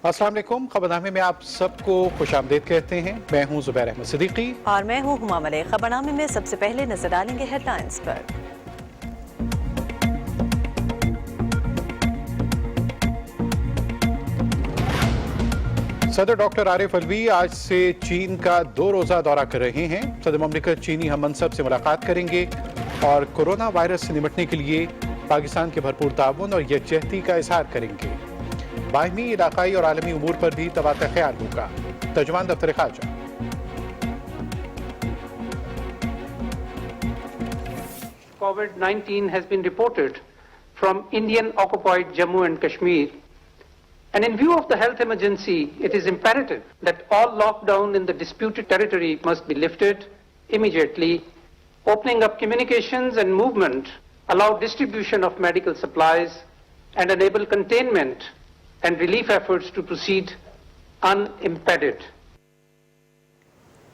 अस्सलाम वालेकुम। खबरनामे में आप सबको खुशामदीद कहते हैं। मैं हूं जुबैर अहमद सिद्दीकी और मैं हूं हुमा मलिक। खबरनामे में सबसे पहले नजर डालेंगे हेडलाइंस पर। सदर डॉक्टर आरिफ अलवी आज से चीन का 2 रोज़ा दौरा कर रहे हैं। सदर ममलिकत चीनी हम मनसब से मुलाकात करेंगे और कोरोना वायरस से निपटने के लिए पाकिस्तान के भरपूर ताउन और यकजहती का इजहार करेंगे। बाहमी इलाकाई और आलमी उमूर पर भी तबादला ख्याल होगा। तर्जुमान दफ्तर खारजा। COVID-19 has been reported from Indian occupied Jammu and Kashmir. And in view of the health emergency, it is imperative that all lockdown in the disputed territory must be lifted immediately, opening up communications and movement, allow distribution of medical supplies, and enable containment and relief efforts to proceed unimpeded.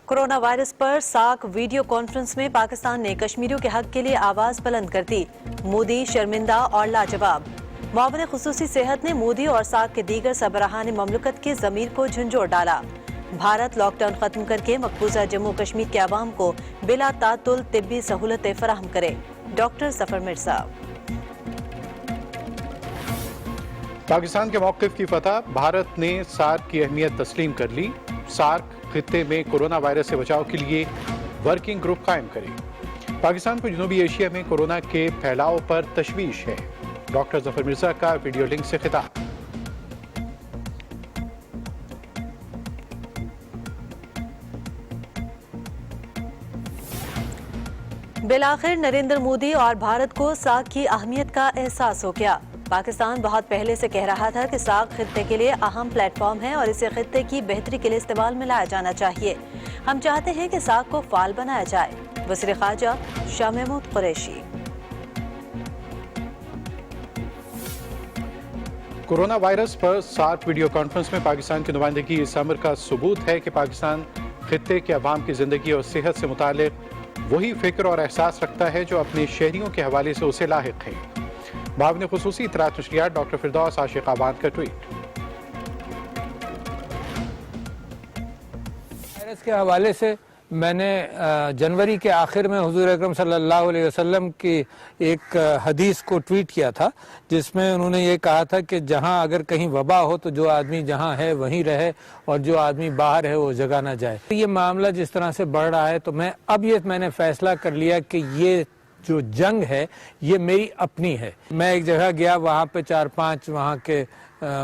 Corona virus पर साक video conference में पाकिस्तान ने कश्मीरियों के हक के लिए आवाज बुलंद कर दी। मोदी शर्मिंदा और लाजवाब। मुआविन खुसूसी सेहत ने मोदी और साक के दीगर सरबराहान ममलकत के ज़मीर को झंझोड़ डाला। भारत लॉकडाउन खत्म करके मकबूजा जम्मू कश्मीर के अवाम को बिला तातुल तिब्बी सहूलतें फराहम करे। डॉक्टर जफर मिर्जा। पाकिस्तान के मौक़िफ़ की फतह। भारत ने सार्क की अहमियत तस्लीम कर ली। सार्क खित्ते में कोरोना वायरस से बचाव के लिए वर्किंग ग्रुप कायम करे। पाकिस्तान को जनूबी एशिया में कोरोना के फैलाव पर तशवीश है। डॉक्टर जफर मिर्जा का वीडियो लिंक से खिताब। बिलाखिर नरेंद्र मोदी और भारत को सार्क की अहमियत का एहसास हो गया। पाकिस्तान बहुत पहले से कह रहा था कि सार्क खित्ते के लिए अहम प्लेटफॉर्म है और इसे खित्ते की बेहतरी के लिए इस्तेमाल में लाया जाना चाहिए। हम चाहते हैं कि सार्क को फाल बनाया जाए। वज़ीर ख़ारजा शाह महमूद कुरैशी। कोरोना वायरस पर सार्क वीडियो कॉन्फ्रेंस में पाकिस्तान की नुमाइंदगी इस अमर का सबूत है कि पाकिस्तान खित्ते के अवाम की जिंदगी और सेहत से मुताल्लिक वही फिक्र और एहसास रखता है जो अपने शहरियों के हवाले से उसे लाहिक है। मुआविन खुसूसी इत्तलात नशरियात डॉक्टर फिरदौस आशिक आबाद का ट्वीट। वायरस के हवाले से मैंने जनवरी के आखिर में हुजूर अकरम सल्लल्लाहु अलैहि वसल्लम की एक हदीस को ट्वीट किया था, जिसमें उन्होंने ये कहा था कि जहां अगर कहीं वबा हो तो जो आदमी जहां है वहीं रहे और जो आदमी बाहर है वो जगह ना जाए। ये मामला जिस तरह से बढ़ रहा है तो मैंने फैसला कर लिया कि ये जो जंग है ये मेरी अपनी है। मैं एक जगह गया, वहाँ पे 4-5 वहाँ के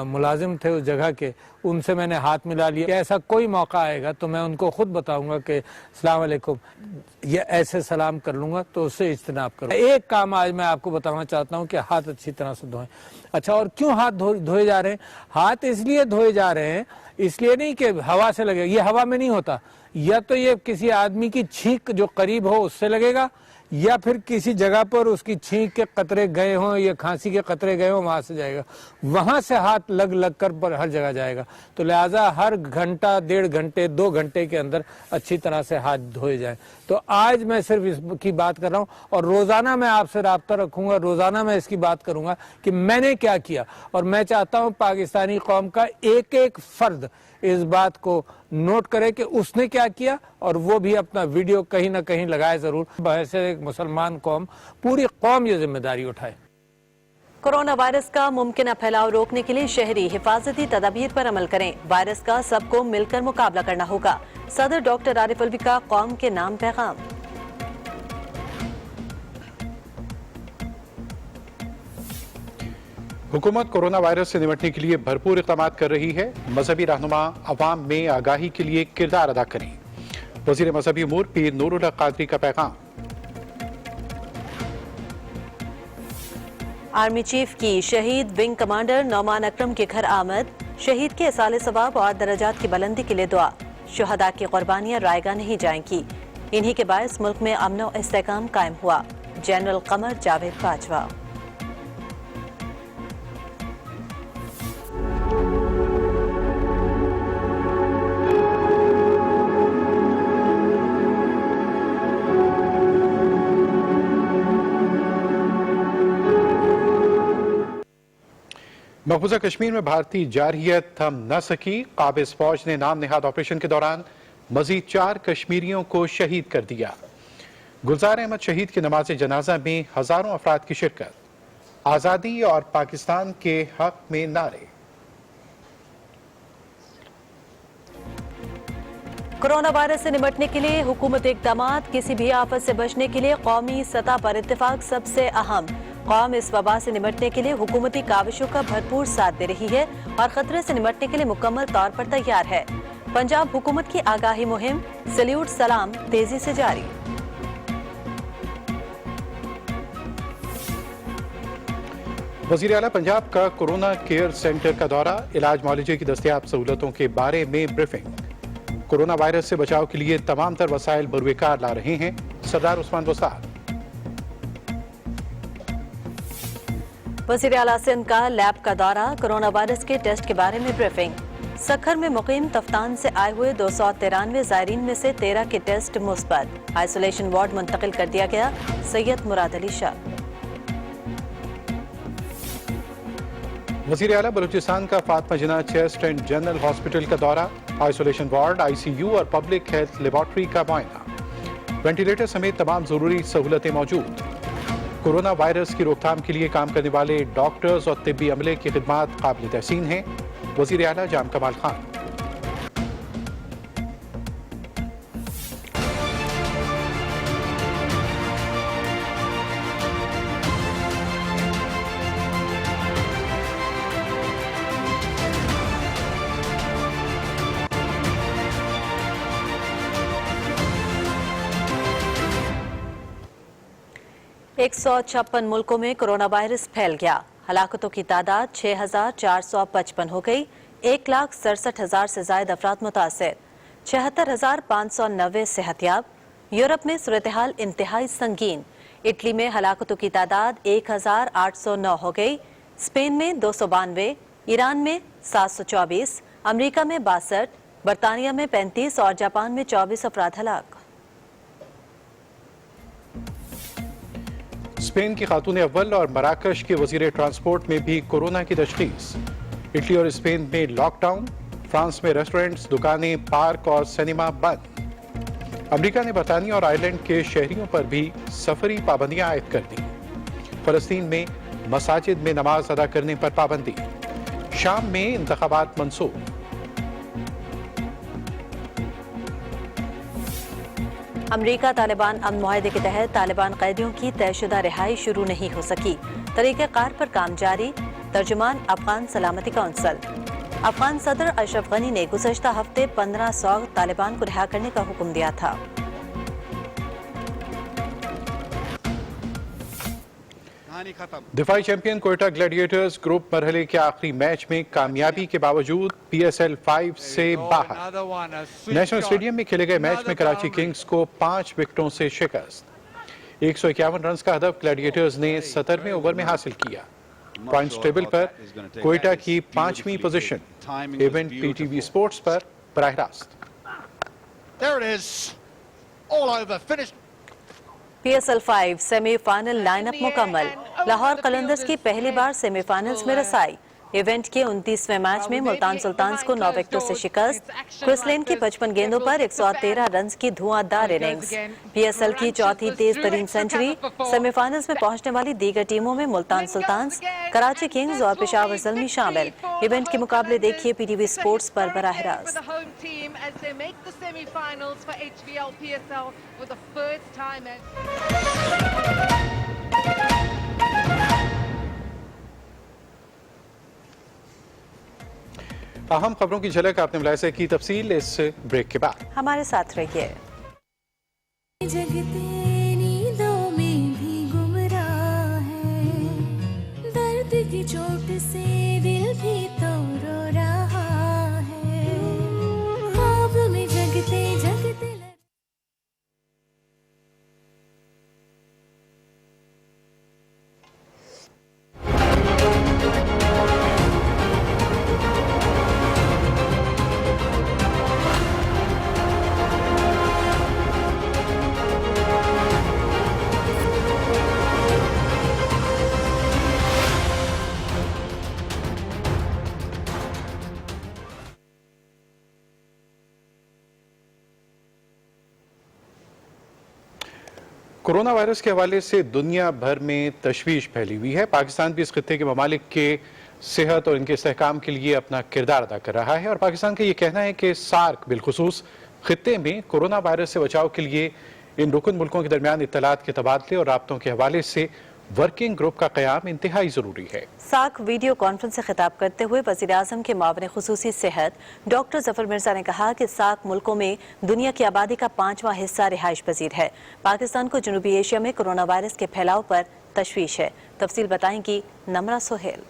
मुलाजिम थे उस जगह के, उनसे मैंने हाथ मिला लिया कि ऐसा कोई मौका आएगा तो मैं उनको खुद बताऊंगा कि अस्सलाम वालेकुम, ये ऐसे सलाम कर लूंगा तो उससे इज्तनाब करो। एक काम आज मैं आपको बताना चाहता हूँ कि हाथ अच्छी तरह से धोएं। अच्छा, और क्यों हाथ धोए जा रहे हैं? हाथ इसलिए धोए जा रहे हैं, इसलिए नहीं कि हवा से लगे, ये हवा में नहीं होता। या तो ये किसी आदमी की छींक जो करीब हो उससे लगेगा, या फिर किसी जगह पर उसकी छींक के कतरे गए हों या खांसी के कतरे गए हों, वहां से जाएगा, वहां से हाथ लग कर पर हर जगह जाएगा। तो लिहाजा हर घंटा, 1.5 घंटे, 2 घंटे के अंदर अच्छी तरह से हाथ धोए जाएं। तो आज मैं सिर्फ इसकी बात कर रहा हूं और रोजाना मैं आपसे राब्ता रखूंगा, रोजाना मैं इसकी बात करूंगा कि मैंने क्या किया। और मैं चाहता हूं पाकिस्तानी कौम का एक एक फर्द इस बात को नोट करे कि उसने क्या किया और वो भी अपना वीडियो कहीं ना कहीं लगाए जरूर। बहसे एक मुसलमान कौम, पूरी कौम ये जिम्मेदारी उठाए। कोरोना वायरस का मुमकिन फैलाव रोकने के लिए शहरी हिफाजती तदाबीर पर अमल करें। वायरस का सबको मिलकर मुकाबला करना होगा। सदर डॉक्टर आरिफ अलवी का कौम के नाम पैगाम। हुकूमत कोरोना वायरस से निपटने के लिए भरपूर इक़दाम कर रही है। मजहबी रहनुमा अवाम में आगाही के लिए किरदार अदा करें। वज़ीर मजहबी उमूर पीर नूरुल हक कादरी का पैगाम। आर्मी चीफ की शहीद विंग कमांडर नौमान अकरम के घर आमद। शहीद के साले सवाब और दर्जात की बुलंदी के लिए दुआ। शुहदा की कुर्बानियां रायगा नहीं जाएंगी। इन्हीं के बायस मुल्क में अमन और इस्तेहकाम कायम हुआ। जनरल कमर जावेद बाजवा। मकबूजा कश्मीर में भारतीय जारहियत थम न सकी। काबिज फौज ने नाम निहाद ऑपरेशन के दौरान मजीद 4 कश्मीरियों को शहीद कर दिया। गुलजार अहमद शहीद की नमाज जनाजा में हजारों अफराद की शिरकत। आज़ादी और पाकिस्तान के हक में नारे। कोरोना वायरस से निपटने के लिए हुकूमत इक़दामात। किसी भी आफत से बचने के लिए कौमी सतह पर इत्तेफाक सबसे अहम। कौम इस वबा से निपटने के लिए हुकूमती काविशों का भरपूर साथ दे रही है और खतरे से निपटने के लिए मुकम्मल तौर पर तैयार है। पंजाब हुकूमत की आगाही मुहिम सैल्यूट सलाम तेजी से जारी। वज़ीर आला पंजाब का कोरोना केयर सेंटर का दौरा। इलाज मुआलजे की दस्तयाब सहूलतों के बारे में ब्रीफिंग। कोरोना वायरस से बचाव के लिए तमाम तर वसाइल बरवेकार ला रहे हैं सरदार उस्मान वसार। वज़ीर आला सिंध का लैब का दौरा। कोरोना वायरस के टेस्ट के बारे में ब्रीफिंग। सखर में मुकीम तफ्तान से आए हुए 293 ज़ायरीन में से 13 के टेस्ट मुस्बत। आइसोलेशन वार्ड मुंतकिल कर दिया गया। सैयद मुराद अली शाह। वज़ीर आला बलूचिस्तान का फातिमा जिन्ना चेस्ट एंड जनरल हॉस्पिटल का दौरा। आइसोलेशन वार्ड, ICU और पब्लिक हेल्थ लेबॉर्ट्री का मुआयना। वेंटिलेटर समेत तमाम जरूरी सहूलतें मौजूद। कोरोना वायरस की रोकथाम के लिए काम करने वाले डॉक्टर्स और तिब्बी अमले की खिदमात काबिल तहसीन हैं। वज़ीर आला जाम कमाल खान। एक 156 मुल्कों में कोरोना वायरस फैल गया। हलाकतों की तादाद 6,455 हो गई। 1,67,000 से ज्यादा अफराद मुतासर। 76,590 सेहतियाब। यूरोप में सूरत हाल इंतहाई संगीन। इटली में हलाकतों की तादाद 1,809 हो गई। स्पेन में 292, ईरान में 724, अमरीका में 62, बरतानिया में 35 और जापान में 24 अफराद हलाक। स्पेन की खातून अव्वल और मराकश के वजीर ट्रांसपोर्ट में भी कोरोना की तशखीस। इटली और स्पेन में लॉकडाउन। फ्रांस में रेस्टोरेंट्स, दुकानें, पार्क और सिनेमा बंद। अमेरिका ने बरतानिया और आयरलैंड के शहरियों पर भी सफरी पाबंदियां आयद कर दी। फलस्तीन में मसाजिद में नमाज अदा करने पर पाबंदी। शाम में इंतखाबात मंसूख। अमरीका तालिबान अमन मुआहदे के तहत तालिबान कैदियों की तयशुदा रिहाई शुरू नहीं हो सकी। तरीक़ेकार पर काम जारी। तर्जुमान अफगान सलामती कौंसिल। अफगान सदर अशरफ गनी ने गुज़श्ता हफ्ते 1500 तालिबान को रिहा करने का हुक्म दिया था। दिफाई चैंपियन कोयटा ग्लैडिएटर्स ग्रुप मरहले के आखिरी मैच में कामयाबी के बावजूद PSL 5 से बाहर। नेशनल स्टेडियम में खेले गए मैच में कराची किंग्स को 5 विकेटों से शिकस्त। 151 रन का हदफ ग्लैडिएटर्स ने 17वें ओवर में हासिल किया। पॉइंट्स टेबल पर कोयटा की 5वीं पोजीशन। इवेंट PTV स्पोर्ट्स पर बराह रास्त। PSL 5 सेमीफाइनल लाइनअप मुकम्मल। लाहौर कलंदर्स की पहली बार सेमीफाइनल्स में रसाई। इवेंट के 29वें मैच में मुल्तान सुल्तान्स को 9 विकेटों से शिकस्त। क्रिस लेन की 55 गेंदों पर 113 रन की धुआंधार इनिंग्स। PSL की चौथी तेज तरीन सेंचुरी। सेमीफाइनल्स में पहुंचने वाली दीगर टीमों में मुल्तान सुल्तान्स, कराची किंग्स और पेशावर ज़ल्मी शामिल। इवेंट के मुकाबले देखिए PTV स्पोर्ट्स पर बराह रास्त। अहम खबरों की झलक आपने मुलाहिज़े की। तफसील इस ब्रेक के बाद। हमारे साथ रहिए। जगते नींदों में भी गुमराह है, दर्द की चोट से दिल भी तो रो रहा है। ख्वाब में जगते जगते कोरोना वायरस के हवाले से दुनिया भर में तशवीश फैली हुई है। पाकिस्तान भी इस खित्ते के ममालिक के सेहत और इनके इस्तेहकाम के लिए अपना किरदार अदा कर रहा है और पाकिस्तान का ये कहना है कि सार्क बिलखुसूस खित्ते में कोरोना वायरस से बचाव के लिए इन रुकन मुल्कों के दरमियान इत्तलात के तबादले और राब्तों के हवाले से वर्किंग ग्रुप का क़याम इंतहाई ज़रूरी है। सार्क वीडियो कॉन्फ्रेंस से खिताब करते हुए वज़ीर आज़म के मावने खुसूसी सेहत डॉक्टर जफर मिर्जा ने कहा कि सार्क मुल्कों में दुनिया की आबादी का 5वां हिस्सा रिहाइश पजीर है। पाकिस्तान को जनूबी एशिया में कोरोना वायरस के फैलाव पर तशवीश है। तफसील बताएंगी Namra Sohail.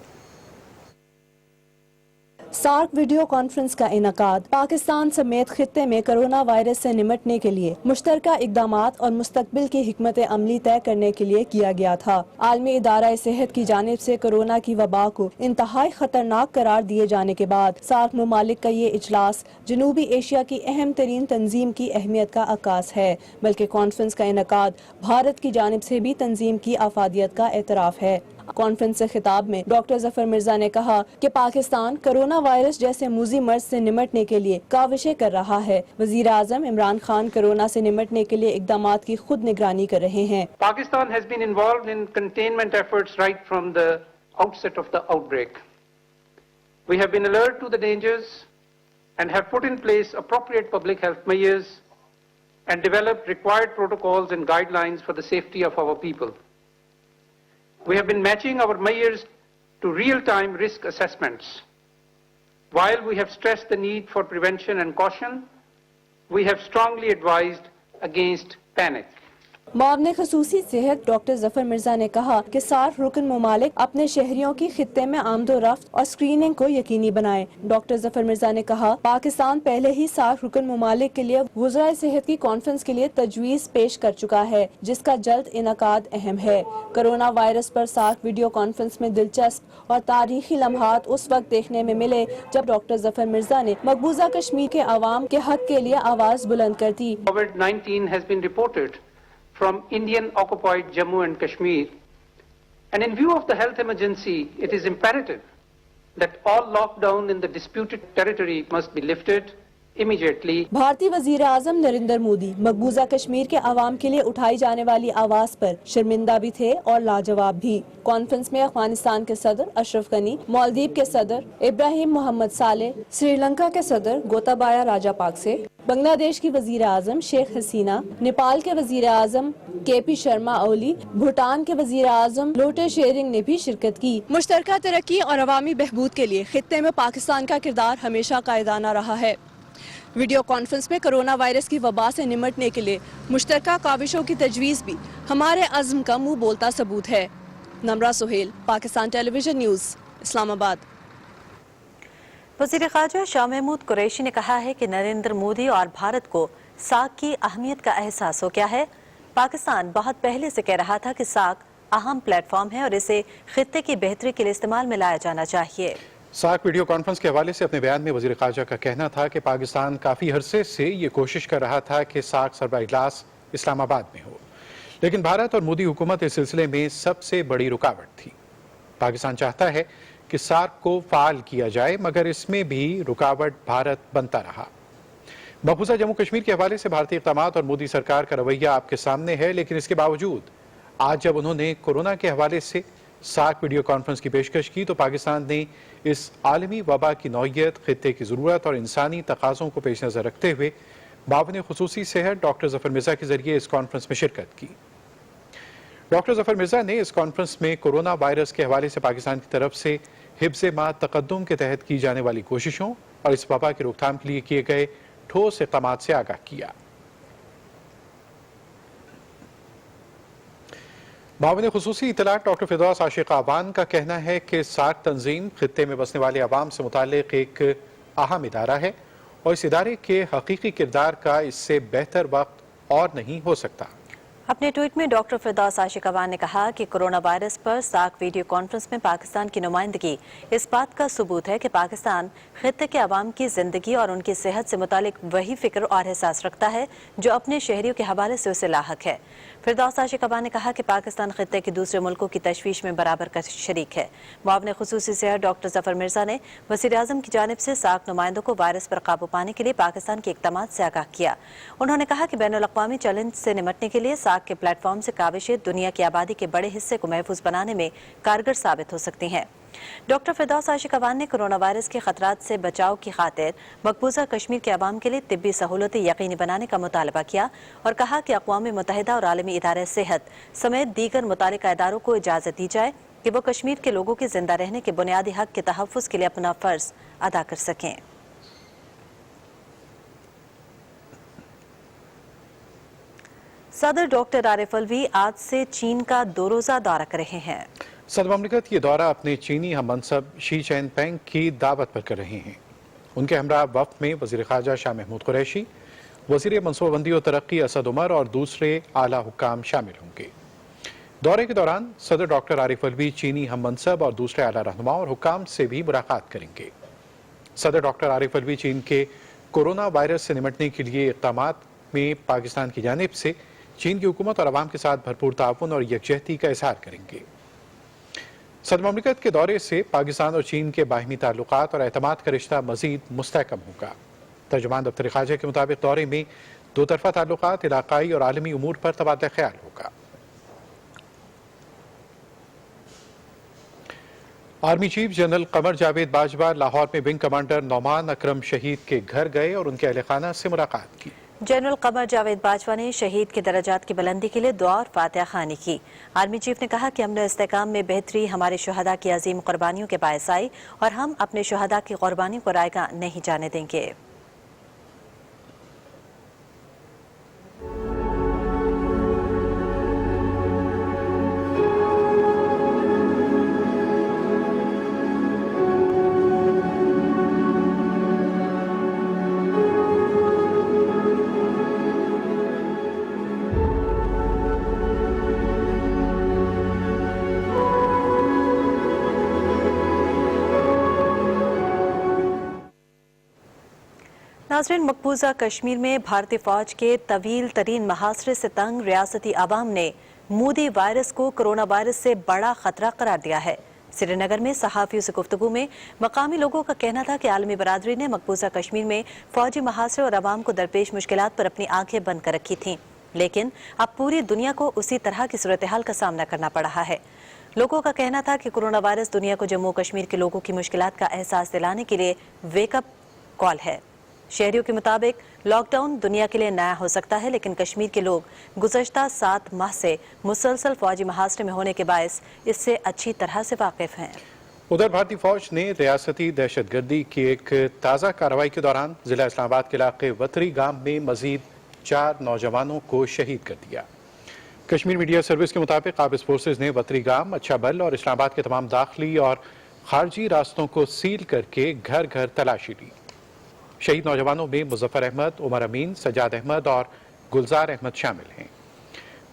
SAARC video conference का इनकाद पाकिस्तान समेत खित्ते में कोरोना वायरस से निमटने के लिए मुश्तरका इकदामात और मुस्तकबिल की हिकमत अमली तय करने के लिए किया गया था। आलमी इदारा सेहत की जानिब से कोरोना की वबा को इंतहाई खतरनाक करार दिए जाने के बाद सार्क ममालिक का ये इजलास जनूबी एशिया की अहम तरीन तंजीम की अहमियत का अक्कास है, बल्कि कॉन्फ्रेंस का इनकाद भारत की जानिब से भी तंजीम की अफादियत का एतराफ है। कॉन्फ्रेंस से खिताब में डॉक्टर जफर मिर्जा ने कहा कि पाकिस्तान कोरोना वायरस जैसे मूजी मर्ज से निमटने के लिए काविशें कर रहा है। वजीर आजम इमरान खान कोरोना से निमटने के लिए इकदामात की खुद निगरानी कर रहे हैं। Pakistan has been involved in containment efforts right from the outset of the outbreak. We have been alert to the dangers and have put in place appropriate public health measures and developed required protocols and guidelines for the safety of our people. We have been matching our measures to real-time risk assessments. While we have stressed the need for prevention and caution, we have strongly advised against panic. मामले खसूसी सेहत doctor Zafar Mirza ने कहा कि SAARC रुकन ममालिक अपने शहरियों की खित्ते में आमदोरफ्त और स्क्रीनिंग को यकीनी बनाएं। डॉक्टर जफर मिर्जा ने कहा पाकिस्तान पहले ही सार्क रुकन ममालिक के लिए वज़राए सेहत की कॉन्फ्रेंस के लिए तजवीज़ पेश कर चुका है, जिसका जल्द इनकाद अहम है। कोरोना वायरस पर सार्क वीडियो कॉन्फ्रेंस में दिलचस्प और तारीखी लम्हात उस वक्त देखने में मिले जब डॉक्टर जफर मिर्जा ने मकबूजा कश्मीर के अवाम के हक के लिए आवाज़ बुलंद कर दी। COVID-19 has been reported from Indian occupied Jammu and Kashmir, and in view of the health emergency, it is imperative that all lockdown in the disputed territory must be lifted immediately. भारतीय वजीर आजम नरेंद्र मोदी मकबूजा कश्मीर के अवाम के लिए उठाई जाने वाली आवाज पर शर्मिंदा भी थे और लाजवाब भी। कॉन्फ्रेंस में अफगानिस्तान के सदर अशरफ गनी, मालदीव के सदर इब्राहिम मोहम्मद सालेह, श्रीलंका के सदर गोताबाया राजापाक्से, बांग्लादेश की वजीर आजम शेख हसीना, नेपाल के वजीर आजम केपी शर्मा ओली, भूटान के वजीर आजम लोटे शेरिंग ने भी शिरकत की। मुश्तरका तरक्की और अवामी बहबूद के लिए खित्ते में पाकिस्तान का किरदार हमेशा कायदाना रहा है। वीडियो कॉन्फ्रेंस में कोरोना वायरस की वबा से निमटने के लिए मुश्तरका काविशों की तजवीज़ भी हमारे अज़्म का मुंह बोलता सबूत है। Namra Sohail, Pakistan television news, Islamabad. वज़ीर ख़ारजा शाह महमूद कुरैशी ने कहा है कि नरेंद्र मोदी और भारत को सार्क की अहमियत का एहसास हो गया है। पाकिस्तान बहुत पहले से कह रहा था कि सार्क अहम प्लेटफॉर्म है और इसे खित्ते की बेहतरी के लिए इस्तेमाल में लाया जाना चाहिए। सार्क वीडियो कॉन्फ्रेंस के हवाले से अपने बयान में वज़ीर ख़ारजा का कहना था कि पाकिस्तान काफ़ी अरसे से ये कोशिश कर रहा था कि सार्क सरबराह इजलास इस्लामाबाद में हो, लेकिन भारत और मोदी हुकूमत इस सिलसिले में सबसे बड़ी रुकावट थी। पाकिस्तान चाहता है कि सार्क को फ़ाल किया जाए, मगर इसमें भी रुकावट भारत बनता रहा। मकबूजा जम्मू कश्मीर के हवाले से भारतीय इक़दामात और मोदी सरकार का रवैया आपके सामने है, लेकिन इसके बावजूद आज जब उन्होंने कोरोना के हवाले से सार्क वीडियो कॉन्फ्रेंस की पेशकश की तो पाकिस्तान ने इस आलमी वबा की नौयत, खित्ते की ज़रूरत और इंसानी तकाज़ों को पेश नज़र रखते हुए मावने खुसूसी सेहत डॉक्टर जफर मिर्जा के जरिए इस कॉन्फ्रेंस में शिरकत की। डॉक्टर जफर मिर्जा ने इस कॉन्फ्रेंस में कोरोना वायरस के हवाले से पाकिस्तान की तरफ से हिफ्ज़ मा तक़द्दुम के तहत की जाने वाली कोशिशों और इस वबा की रोकथाम के लिए किए गए ठोस इक़दामात से आगाह किया। मावने खुसूसी इत्तलात डॉक्टर फिरदौस आशिक आवान का कहना है कि सार्क तंजीम खित्ते में बसने वाले अवाम से मुताल्लिक एक अहम इदारा है और इस इदारे के हकीकी किरदार का इससे बेहतर वक्त और नहीं हो सकता। अपने ट्वीट में डॉक्टर फिरदौस आशिक अवान ने कहा कि कोरोना वायरस पर सार्क वीडियो कॉन्फ्रेंस में पाकिस्तान की नुमाइंदगी इस बात का सबूत है कि पाकिस्तान खित्ते के अवाम की जिंदगी और उनकी सेहत से मुतालिक वही फिक्र और एहसास रखता है जो अपने शहरियों के हवाले से उसे लाहक है। फिरदौस आशिक अवान ने कहा कि पाकिस्तान खित्ते के दूसरे मुल्कों की तशवीश में बराबर का शरीक है। मुआविन खुसूसी सेहत डॉक्टर जफर मिर्जा ने वज़ीर आज़म की जानिब से सार्क नुमाइंदों को वायरस पर काबू पाने के लिए पाकिस्तान के इक़दामात से आगाह किया। उन्होंने कहा कि बैनुल अक़वामी चैलेंज से निमटने के लिए साक के प्लेटफॉर्म से काविशें दुनिया की आबादी के बड़े हिस्से को महफूज बनाने में कारगर साबित हो सकती हैं। डॉक्टर फिरदौस आशिक अवान ने कोरोना वायरस के खतरात से बचाव की खातिर मकबूजा कश्मीर के अवाम के लिए तिब्बी सहूलतें यकीनी बनाने का मुतालबा किया और कहा कि अक़वाम मुत्तहिदा और आलमी इदारे सेहत समेत दीगर मुतालिका इदारों को इजाज़त दी जाए कि वो कश्मीर के लोगों के जिंदा रहने के बुनियादी हक के तहफ़्फ़ुज़ के लिए अपना फ़र्ज़ अदा कर सकें। सदर डॉक्टर आरिफ अलवी आज से चीन का 2 रोज़ा दौरा कर रहे हैं। सदर ममलिकत ये दौरा अपने चीनी हम मनसब शी चिनपिंग की दावत पर कर रहे हैं। उनके हमरा वफ्द में वज़ीर ख़ारजा शाह महमूद कुरैशी, वज़ीर मनसूबाबंदी और तरक्की असद उमर और दूसरे आला हुक्काम शामिल होंगे। दौरे के दौरान सदर डॉक्टर आरिफ अलवी चीनी हम मनसब और दूसरे आला रहनुमा और हुक्काम से भी मुलाकात करेंगे। सदर डॉक्टर आरिफ अलवी चीन के कोरोना वायरस से निमटने के लिए इक़दामात में पाकिस्तान की जानिब से चीन की हुकूमत और अवाम के साथ भरपूर ताउन और यकजहती का इजहार करेंगे। सदर ममलिकत के दौरे से पाकिस्तान और चीन के बाहिमी ताल्लुकात और एतमाद का रिश्ता मजीद मुस्तहकम होगा। तर्जुमान दफ्तर ख़ारजा के मुताबिक दौरे में दो तरफा ताल्लुकात, इलाकाई और आलमी उमूर पर तबादला ख्याल होगा। Army chief general Qamar Javed Bajwa Lahore में विंग कमांडर नौमान अकरम शहीद के घर गए और उनके अहले खाना से मुलाकात की। जनरल कमर जावेद बाजवा ने शहीद के दर्जात की बुलंदी के लिए दुआ और फातिहा खानी की। आर्मी चीफ ने कहा कि अमन और इस्तेकाम में बेहतरी हमारे शुहदा की अजीम कुर्बानियों के बायस आई और हम अपने शुहदा की कुर्बानियों को रायगा नहीं जाने देंगे। नाज़रीन, मकबूजा कश्मीर में भारतीय फौज के तवील तरीन महासरे से तंग रियासती अवाम ने मोदी वायरस को कोरोना वायरस से बड़ा खतरा करार दिया है। श्रीनगर में सहाफ़ियों से गुफ्तगू में मकामी लोगों का कहना था कि आलमी बरादरी ने मकबूजा कश्मीर में फौजी महासरे और अवाम को दरपेश मुश्किलात पर अपनी आंखें बंद कर रखी थीं, लेकिन अब पूरी दुनिया को उसी तरह की सूरत हाल का सामना करना पड़ रहा है। लोगों का कहना था कि कोरोना वायरस दुनिया को जम्मू कश्मीर के लोगों की मुश्किलात का एहसास दिलाने के लिए वेकअप कॉल है। शहरियों के मुताबिक लॉकडाउन दुनिया के लिए नया हो सकता है, लेकिन कश्मीर के लोग गुज़श्ता 7 माह से मुसलसल फौजी महासरे में होने के बायस इससे अच्छी तरह से वाकिफ हैं। उधर भारतीय फौज ने रियासती दहशतगर्दी की एक ताज़ा कार्रवाई के दौरान जिला इस्लामाबाद के इलाके वतरी गांव में मजीद 4 नौजवानों को शहीद कर दिया। कश्मीर मीडिया सर्विस के मुताबिक काबिज फोर्सेज ने वतरी गांव, अच्छा बल और इस्लामाबाद के तमाम दाखिली और खारजी रास्तों को सील करके घर घर तलाशी ली। शहीद नौजवानों में मुजफ्फर अहमद, उमर अमीन, सजाद अहमद और गुलजार अहमद शामिल हैं।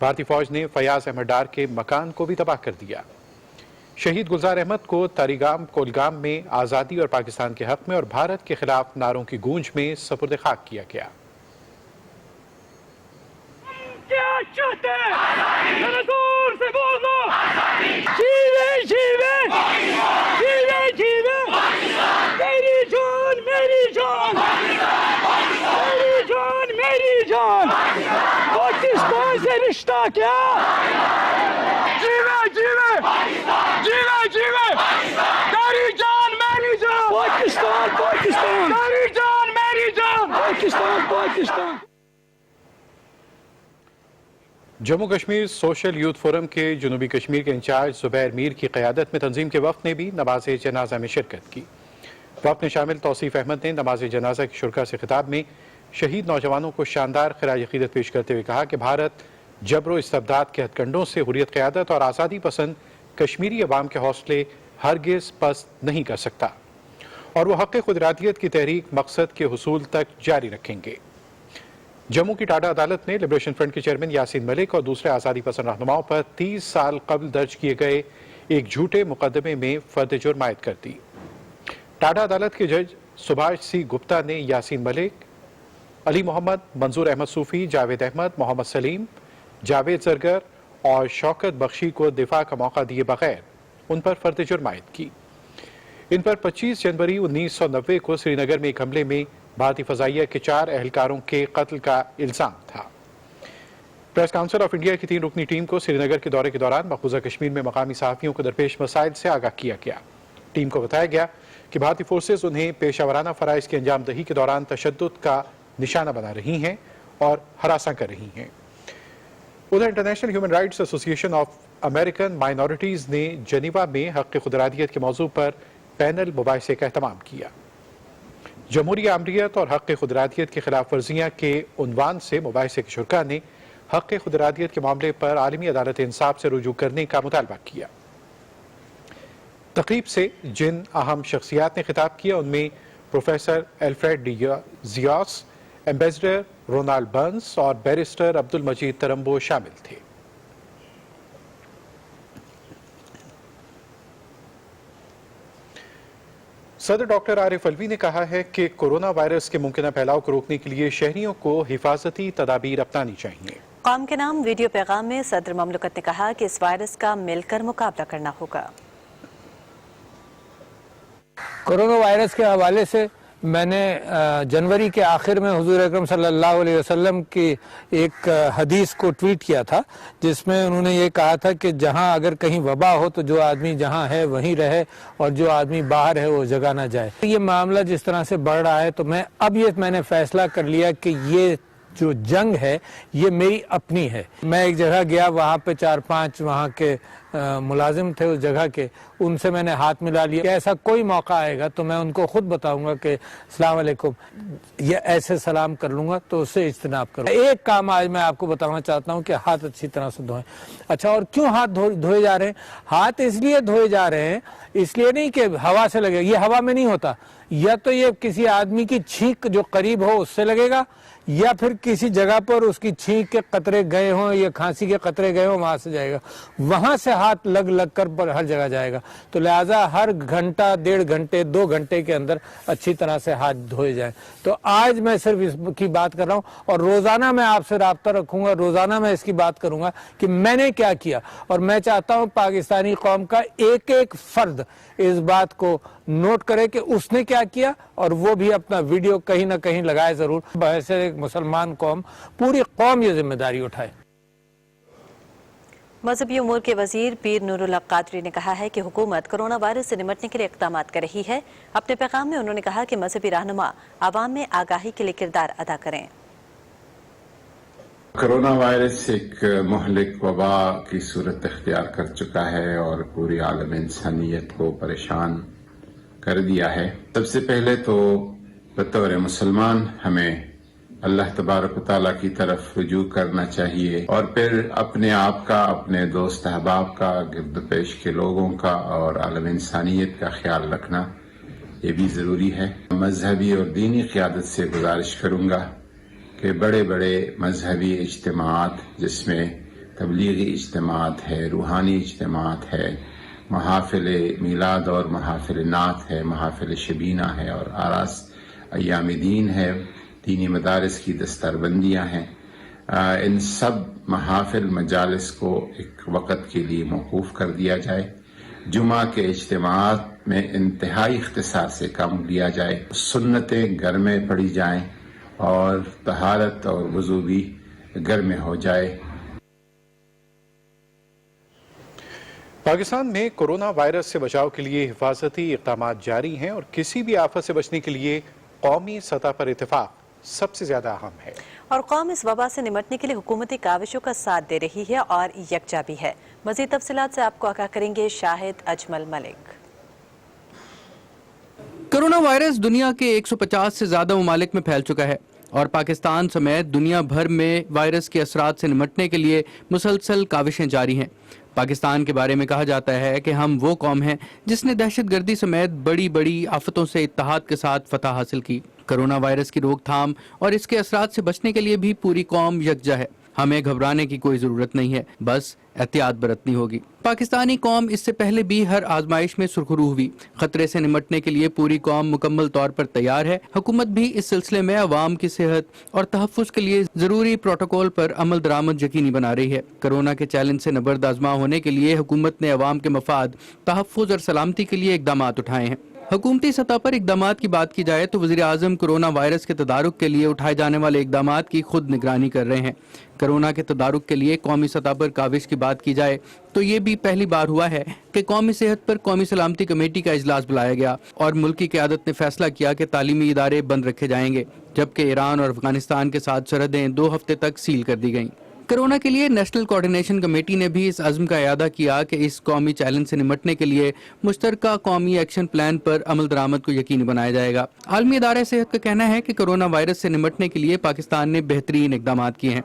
भारतीय फौज ने फयाज अहमद डार के मकान को भी तबाह कर दिया। शहीद गुलजार अहमद को तारीगाम कोलगाम में आज़ादी और पाकिस्तान के हक में और भारत के खिलाफ नारों की गूंज में सपुर्द खाक किया गया। पाकिस्तान से रिश्ता क्या? जीवे जीवे जीवे जीवे तेरी जान मेरी जान, पाकिस्तान पाकिस्तान, तेरी जान मेरी जान, Pakistan Pakistan. Jammu Kashmir social youth forum के जनूबी कश्मीर के इंचार्ज जुबैर मीर की क़यादत में तंजीम के वक्त ने भी नमाज जनाजा में शिरकत की। वक्त में शामिल तौसीफ अहमद ने नमाज जनाजा की शुरका से खिताब में शहीद नौजवानों को शानदार खिराज अक़ीदत पेश करते हुए कहा कि भारत जबर इस्तबदाद के हथकंडों से हुर्रियत, क़यादत और आज़ादी पसंद कश्मीरी अवाम के हौसले हरगिज़ पस्त नहीं कर सकता और वह हक़ खुदरातियत की तहरीक मकसद के हुसूल तक जारी रखेंगे। जम्मू की टाडा अदालत ने लिबरेशन फ्रंट के चेयरमैन यासीन मलिक और दूसरे आज़ादी पसंद रहनुमाओं पर 30 साल कबल दर्ज किए गए एक झूठे मुकदमे में फर्द जुर्म आयद कर दी। टाडा अदालत के जज सुभाष सी गुप्ता ने यासीन मलिक, अली मोहम्मद, मंजूर अहमद सूफी, जावेद अहमद, मोहम्मद सलीम, जावेद जरगर और शौकत बख्शी को दिफा का मौका दिए बगैर उन पर फर्द जुर्म आयद की। इन पर 25 जनवरी 1990 को श्रीनगर में एक हमले में भारतीय फजाइया के 4 एहलकारों के कत्ल का इल्जाम था। प्रेस काउंसिल ऑफ इंडिया की 3 रुकनी टीम को श्रीनगर के दौरे के दौरान मकबूजा कश्मीर में मकामी सहाफ़ियों को दरपेश मसाइल से आगाह किया गया। टीम को बताया गया कि भारतीय फोर्सेज उन्हें पेशावराना फ़राइज़ की अंजाम दही के दौरान तशद्दुद का निशाना बना रही हैं और हरासा कर रही हैं। उधर international human rights association of American minorities ने जनीवा में हक़ खुदरादियत के मौजू पर पैनल मुबाहिसे का एहतमाम किया। जमहूरी आमरीत और हक़ खुदरादियत की खिलाफ वर्जियाँ के उन्वान से मुबाहिसे के शुरका ने हक़ खुदरादियत के मामले पर आलमी अदालत इंसाफ से रुजू करने का मुतालबा किया। तकरीब से जिन अहम शख्सियात ने खिताब किया उनमें professor Alfred Gias, ambassador Ronald Burns और बैरिस्टर अब्दुल मजीद तरम्बो शामिल थे। सदर डॉक्टर आरिफ अलवी ने कहा है कि कोरोना वायरस के मुमकिन फैलाव को रोकने के लिए शहरियों को हिफाजती तदाबीर अपनानी चाहिए। कौम के नाम वीडियो पैगाम में सदर ममलकत ने कहा कि इस वायरस का मिलकर मुकाबला करना होगा। कोरोना वायरस के हवाले से मैंने जनवरी के आखिर में हुजूर अकरम सल्लल्लाहु अलैहि वसल्लम की एक हदीस को ट्वीट किया था, जिसमें उन्होंने ये कहा था कि जहां अगर कहीं वबा हो तो जो आदमी जहां है वहीं रहे और जो आदमी बाहर है वो जगह ना जाए। ये मामला जिस तरह से बढ़ रहा है तो मैंने फैसला कर लिया कि ये जो जंग है ये मेरी अपनी है। मैं एक जगह गया, वहाँ पे 4-5 वहाँ के मुलाजिम थे उस जगह के, उनसे मैंने हाथ मिला लिया कि ऐसा कोई मौका आएगा तो मैं उनको खुद बताऊंगा कि अस्सलाम वालेकुम, ये ऐसे सलाम कर लूंगा, तो उससे इज्तनाब करो। एक काम आज मैं आपको बताना चाहता हूँ कि हाथ अच्छी तरह से धोएं। अच्छा, और क्यों हाथ धोए जा रहे हैं? हाथ इसलिए धोए जा रहे हैं, इसलिए नहीं कि हवा से लगे, ये हवा में नहीं होता, या तो ये किसी आदमी की छींक जो करीब हो उससे लगेगा, या फिर किसी जगह पर उसकी छींक के कतरे गए हों या खांसी के कतरे गए हों वहां से जाएगा, वहां से हाथ लग कर पर हर जगह जाएगा। तो लिहाजा हर घंटा, 1.5 घंटे, 2 घंटे के अंदर अच्छी तरह से हाथ धोए जाएं। तो आज मैं सिर्फ इसकी बात कर रहा हूं और रोजाना मैं आपसे राब्ता रखूंगा, रोजाना मैं इसकी बात करूंगा कि मैंने क्या किया। और मैं चाहता हूं पाकिस्तानी कौम का एक एक फर्द इस बात को नोट करे कि उसने क्या किया और वो भी अपना वीडियो कहीं ना कहीं लगाए जरूर। बहसे एक मुसलमान कौम, पूरी कौम ये जिम्मेदारी उठाए। मजहबी उमूर के वजीर पीर नूरुल हक कादरी ने कहा है कि हुकूमत कोरोना वायरस से निपटने के लिए इक़दाम कर रही है। अपने पैगाम में उन्होंने कहा कि मजहबी रहनुमा आवाम में आगाही के लिए किरदार अदा करें। कोरोना वायरस एक मुहलिक वबा की सूरत इख्तियार कर चुका है और पूरी आलम इंसानियत को परेशान कर दिया है। सबसे पहले तो बतौर मुसलमान हमें अल्लाह तबारक व तआला की तरफ रुजू करना चाहिए और फिर अपने आप का, अपने दोस्त अहबाब का, गिरद पेश के लोगों का और आलम इंसानियत का ख्याल रखना ये भी ज़रूरी है। मजहबी और दीनी क़यादत से गुजारिश करूँगा कि बड़े बड़े मजहबी इज्तिमात, जिसमें तबलीगी इज्तिमात है, रूहानी इज्तिमात है, महाफिल मिलाद और महाफिल नात है, महाफिल शबीना है और आरास अय्याम दीन है, दीनी मदारिस की दस्तरबंदियाँ हैं, इन सब महाफिल मजालिस को एक वक़्त के लिए मौकूफ़ कर दिया जाए। जुमा के इज्तिमात में इंतहाई इख्तिसार से काम लिया जाए, सुन्नतें घर में पढ़ी जाएं और तहारत और वज़ू भी घर में हो जाए। पाकिस्तान में कोरोना वायरस से बचाव के लिए हिफाजती इक़दाम जारी हैं और किसी भी आफत से बचने के लिए कौमी सतह पर इत्तेफाक सबसे ज्यादा अहम है। और कौम इस वबा से निपटने के लिए हुकूमती काविशों का साथ दे रही है और यकजा भी है। मज़ीद तफसीलात से आपको आगाह करेंगे शाहिद अजमल मलिक। कोरोना वायरस दुनिया के 150 से ज्यादा ममालिक में फैल चुका है और पाकिस्तान समेत दुनिया भर में वायरस के असरात से निपटने के लिए मुसलसल काविशें जारी हैं। पाकिस्तान के बारे में कहा जाता है कि हम वो कौम हैं जिसने दहशतगर्दी समेत बड़ी बड़ी आफतों से इत्तेहाद के साथ फतह हासिल की। कोरोना वायरस की रोकथाम और इसके असरात से बचने के लिए भी पूरी कौम यकजा है। हमें घबराने की कोई जरूरत नहीं है, बस एहतियात बरतनी होगी। पाकिस्तानी कौम इससे पहले भी हर आजमाइश में सुरखरू हुई। खतरे से निपटने के लिए पूरी कौम मुकम्मल तौर पर तैयार है। हुकूमत भी इस सिलसिले में अवाम की सेहत और तहफ़्फ़ुज़ के लिए जरूरी प्रोटोकॉल पर अमल दरामद यकीनी बना रही है। कोरोना के चैलेंज से नबर्द आजमा होने के लिए हुकूमत ने अवाम के मफाद, तहफ़्फ़ुज़ और सलामती के लिए इक़दामात उठाए हैं। हुकूमती सतह पर इकदामात की बात की जाए तो वज़ीर आज़म कोरोना वायरस के तदारुक के लिए उठाए जाने वाले इकदामात की खुद निगरानी कर रहे हैं। कोरोना के तदारुक के लिए कौमी सतह पर काविश की बात की जाए तो ये भी पहली बार हुआ है कि कौमी सेहत पर कौमी सलामती कमेटी का इजलास बुलाया गया और मुल्क की क़यादत ने फैसला किया कि तालीमी इदारे बंद रखे जाएंगे, जबकि ईरान और अफगानिस्तान के साथ सरहदें 2 हफ्ते तक सील कर दी गईं। कोरोना के लिए नेशनल कोऑर्डिनेशन कमेटी ने भी इस अज़्म का इयादा किया कि इस कौमी चैलेंज से निमटने के लिए मुश्तरका कौमी एक्शन प्लान पर अमल दरामद को यकीनी बनाया जाएगा। आलमी इदारे सेहत का कहना है कि कोरोना वायरस से निमटने के लिए पाकिस्तान ने बेहतरीन इकदामात किए हैं।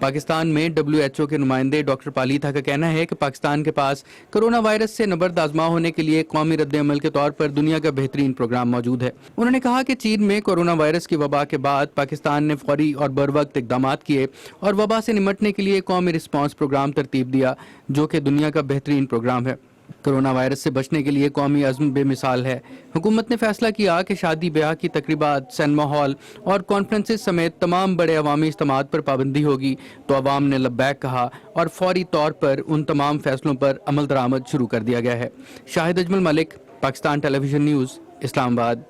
पाकिस्तान में WHO के नुमाइंदे डॉक्टर पालीथा का कहना है कि पाकिस्तान के पास कोरोना वायरस से नबर्द आजमा होने के लिए कौमी रद्द-ए-अमल के तौर पर दुनिया का बेहतरीन प्रोग्राम मौजूद है। उन्होंने कहा कि चीन में कोरोना वायरस की वबा के बाद पाकिस्तान ने फौरी और बरवक्त इकदामात किए और वबा से निमटने के लिए कौमी रिस्पांस प्रोग्राम तरतीब दिया, जो कि दुनिया का बेहतरीन प्रोग्राम है। कोरोना वायरस से बचने के लिए कौमी अज़्म बेमिसाल है। हुकूमत ने फैसला किया कि शादी ब्याह की तकरीबात, सिनेमा हॉल और कॉन्फ्रेंसेस समेत तमाम बड़े अवामी इज्तिमात पर पाबंदी होगी, तो अवाम ने लब्बैक कहा और फौरी तौर पर उन तमाम फैसलों पर अमल दरामद शुरू कर दिया गया है। Shahid Ajmal Malik, Pakistan television news, Islamabad.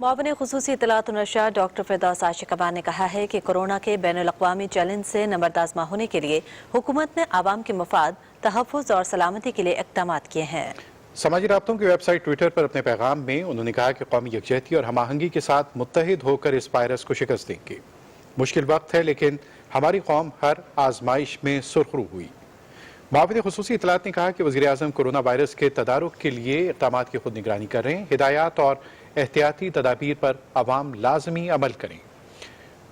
मुआविन खुसूसी इत्तलात और नशर डॉक्टर फिरदौस आशिकबा ने कहा है कि कोरोना के बैनुल-अक़वामी चैलेंज से नबर्द आज़मा होने के लिए हुकूमत ने आवाम के मफाद, तहफ़्फ़ुज़ और सलामती के लिए इक़दामात किए हैं। समाजी राब्तों की वेबसाइट ट्विटर पर अपने पैगाम में उन्होंने कहा कि कौमी यकजहती और हमाहंगी के साथ मुत्तहिद होकर इस वायरस को शिकस्त देंगे। मुश्किल वक्त है, लेकिन हमारी कौम हर आजमाइश में सुरखरू हुई। मुआविन खुसूसी इत्तलात ने कहा कि वज़ीर आज़म कोरोना वायरस के तदारुक के लिए इक़दामात की खुद निगरानी कर रहे हैं। हिदायत और एहतियाती तदाबीर पर अवाम लाजमी अमल करें।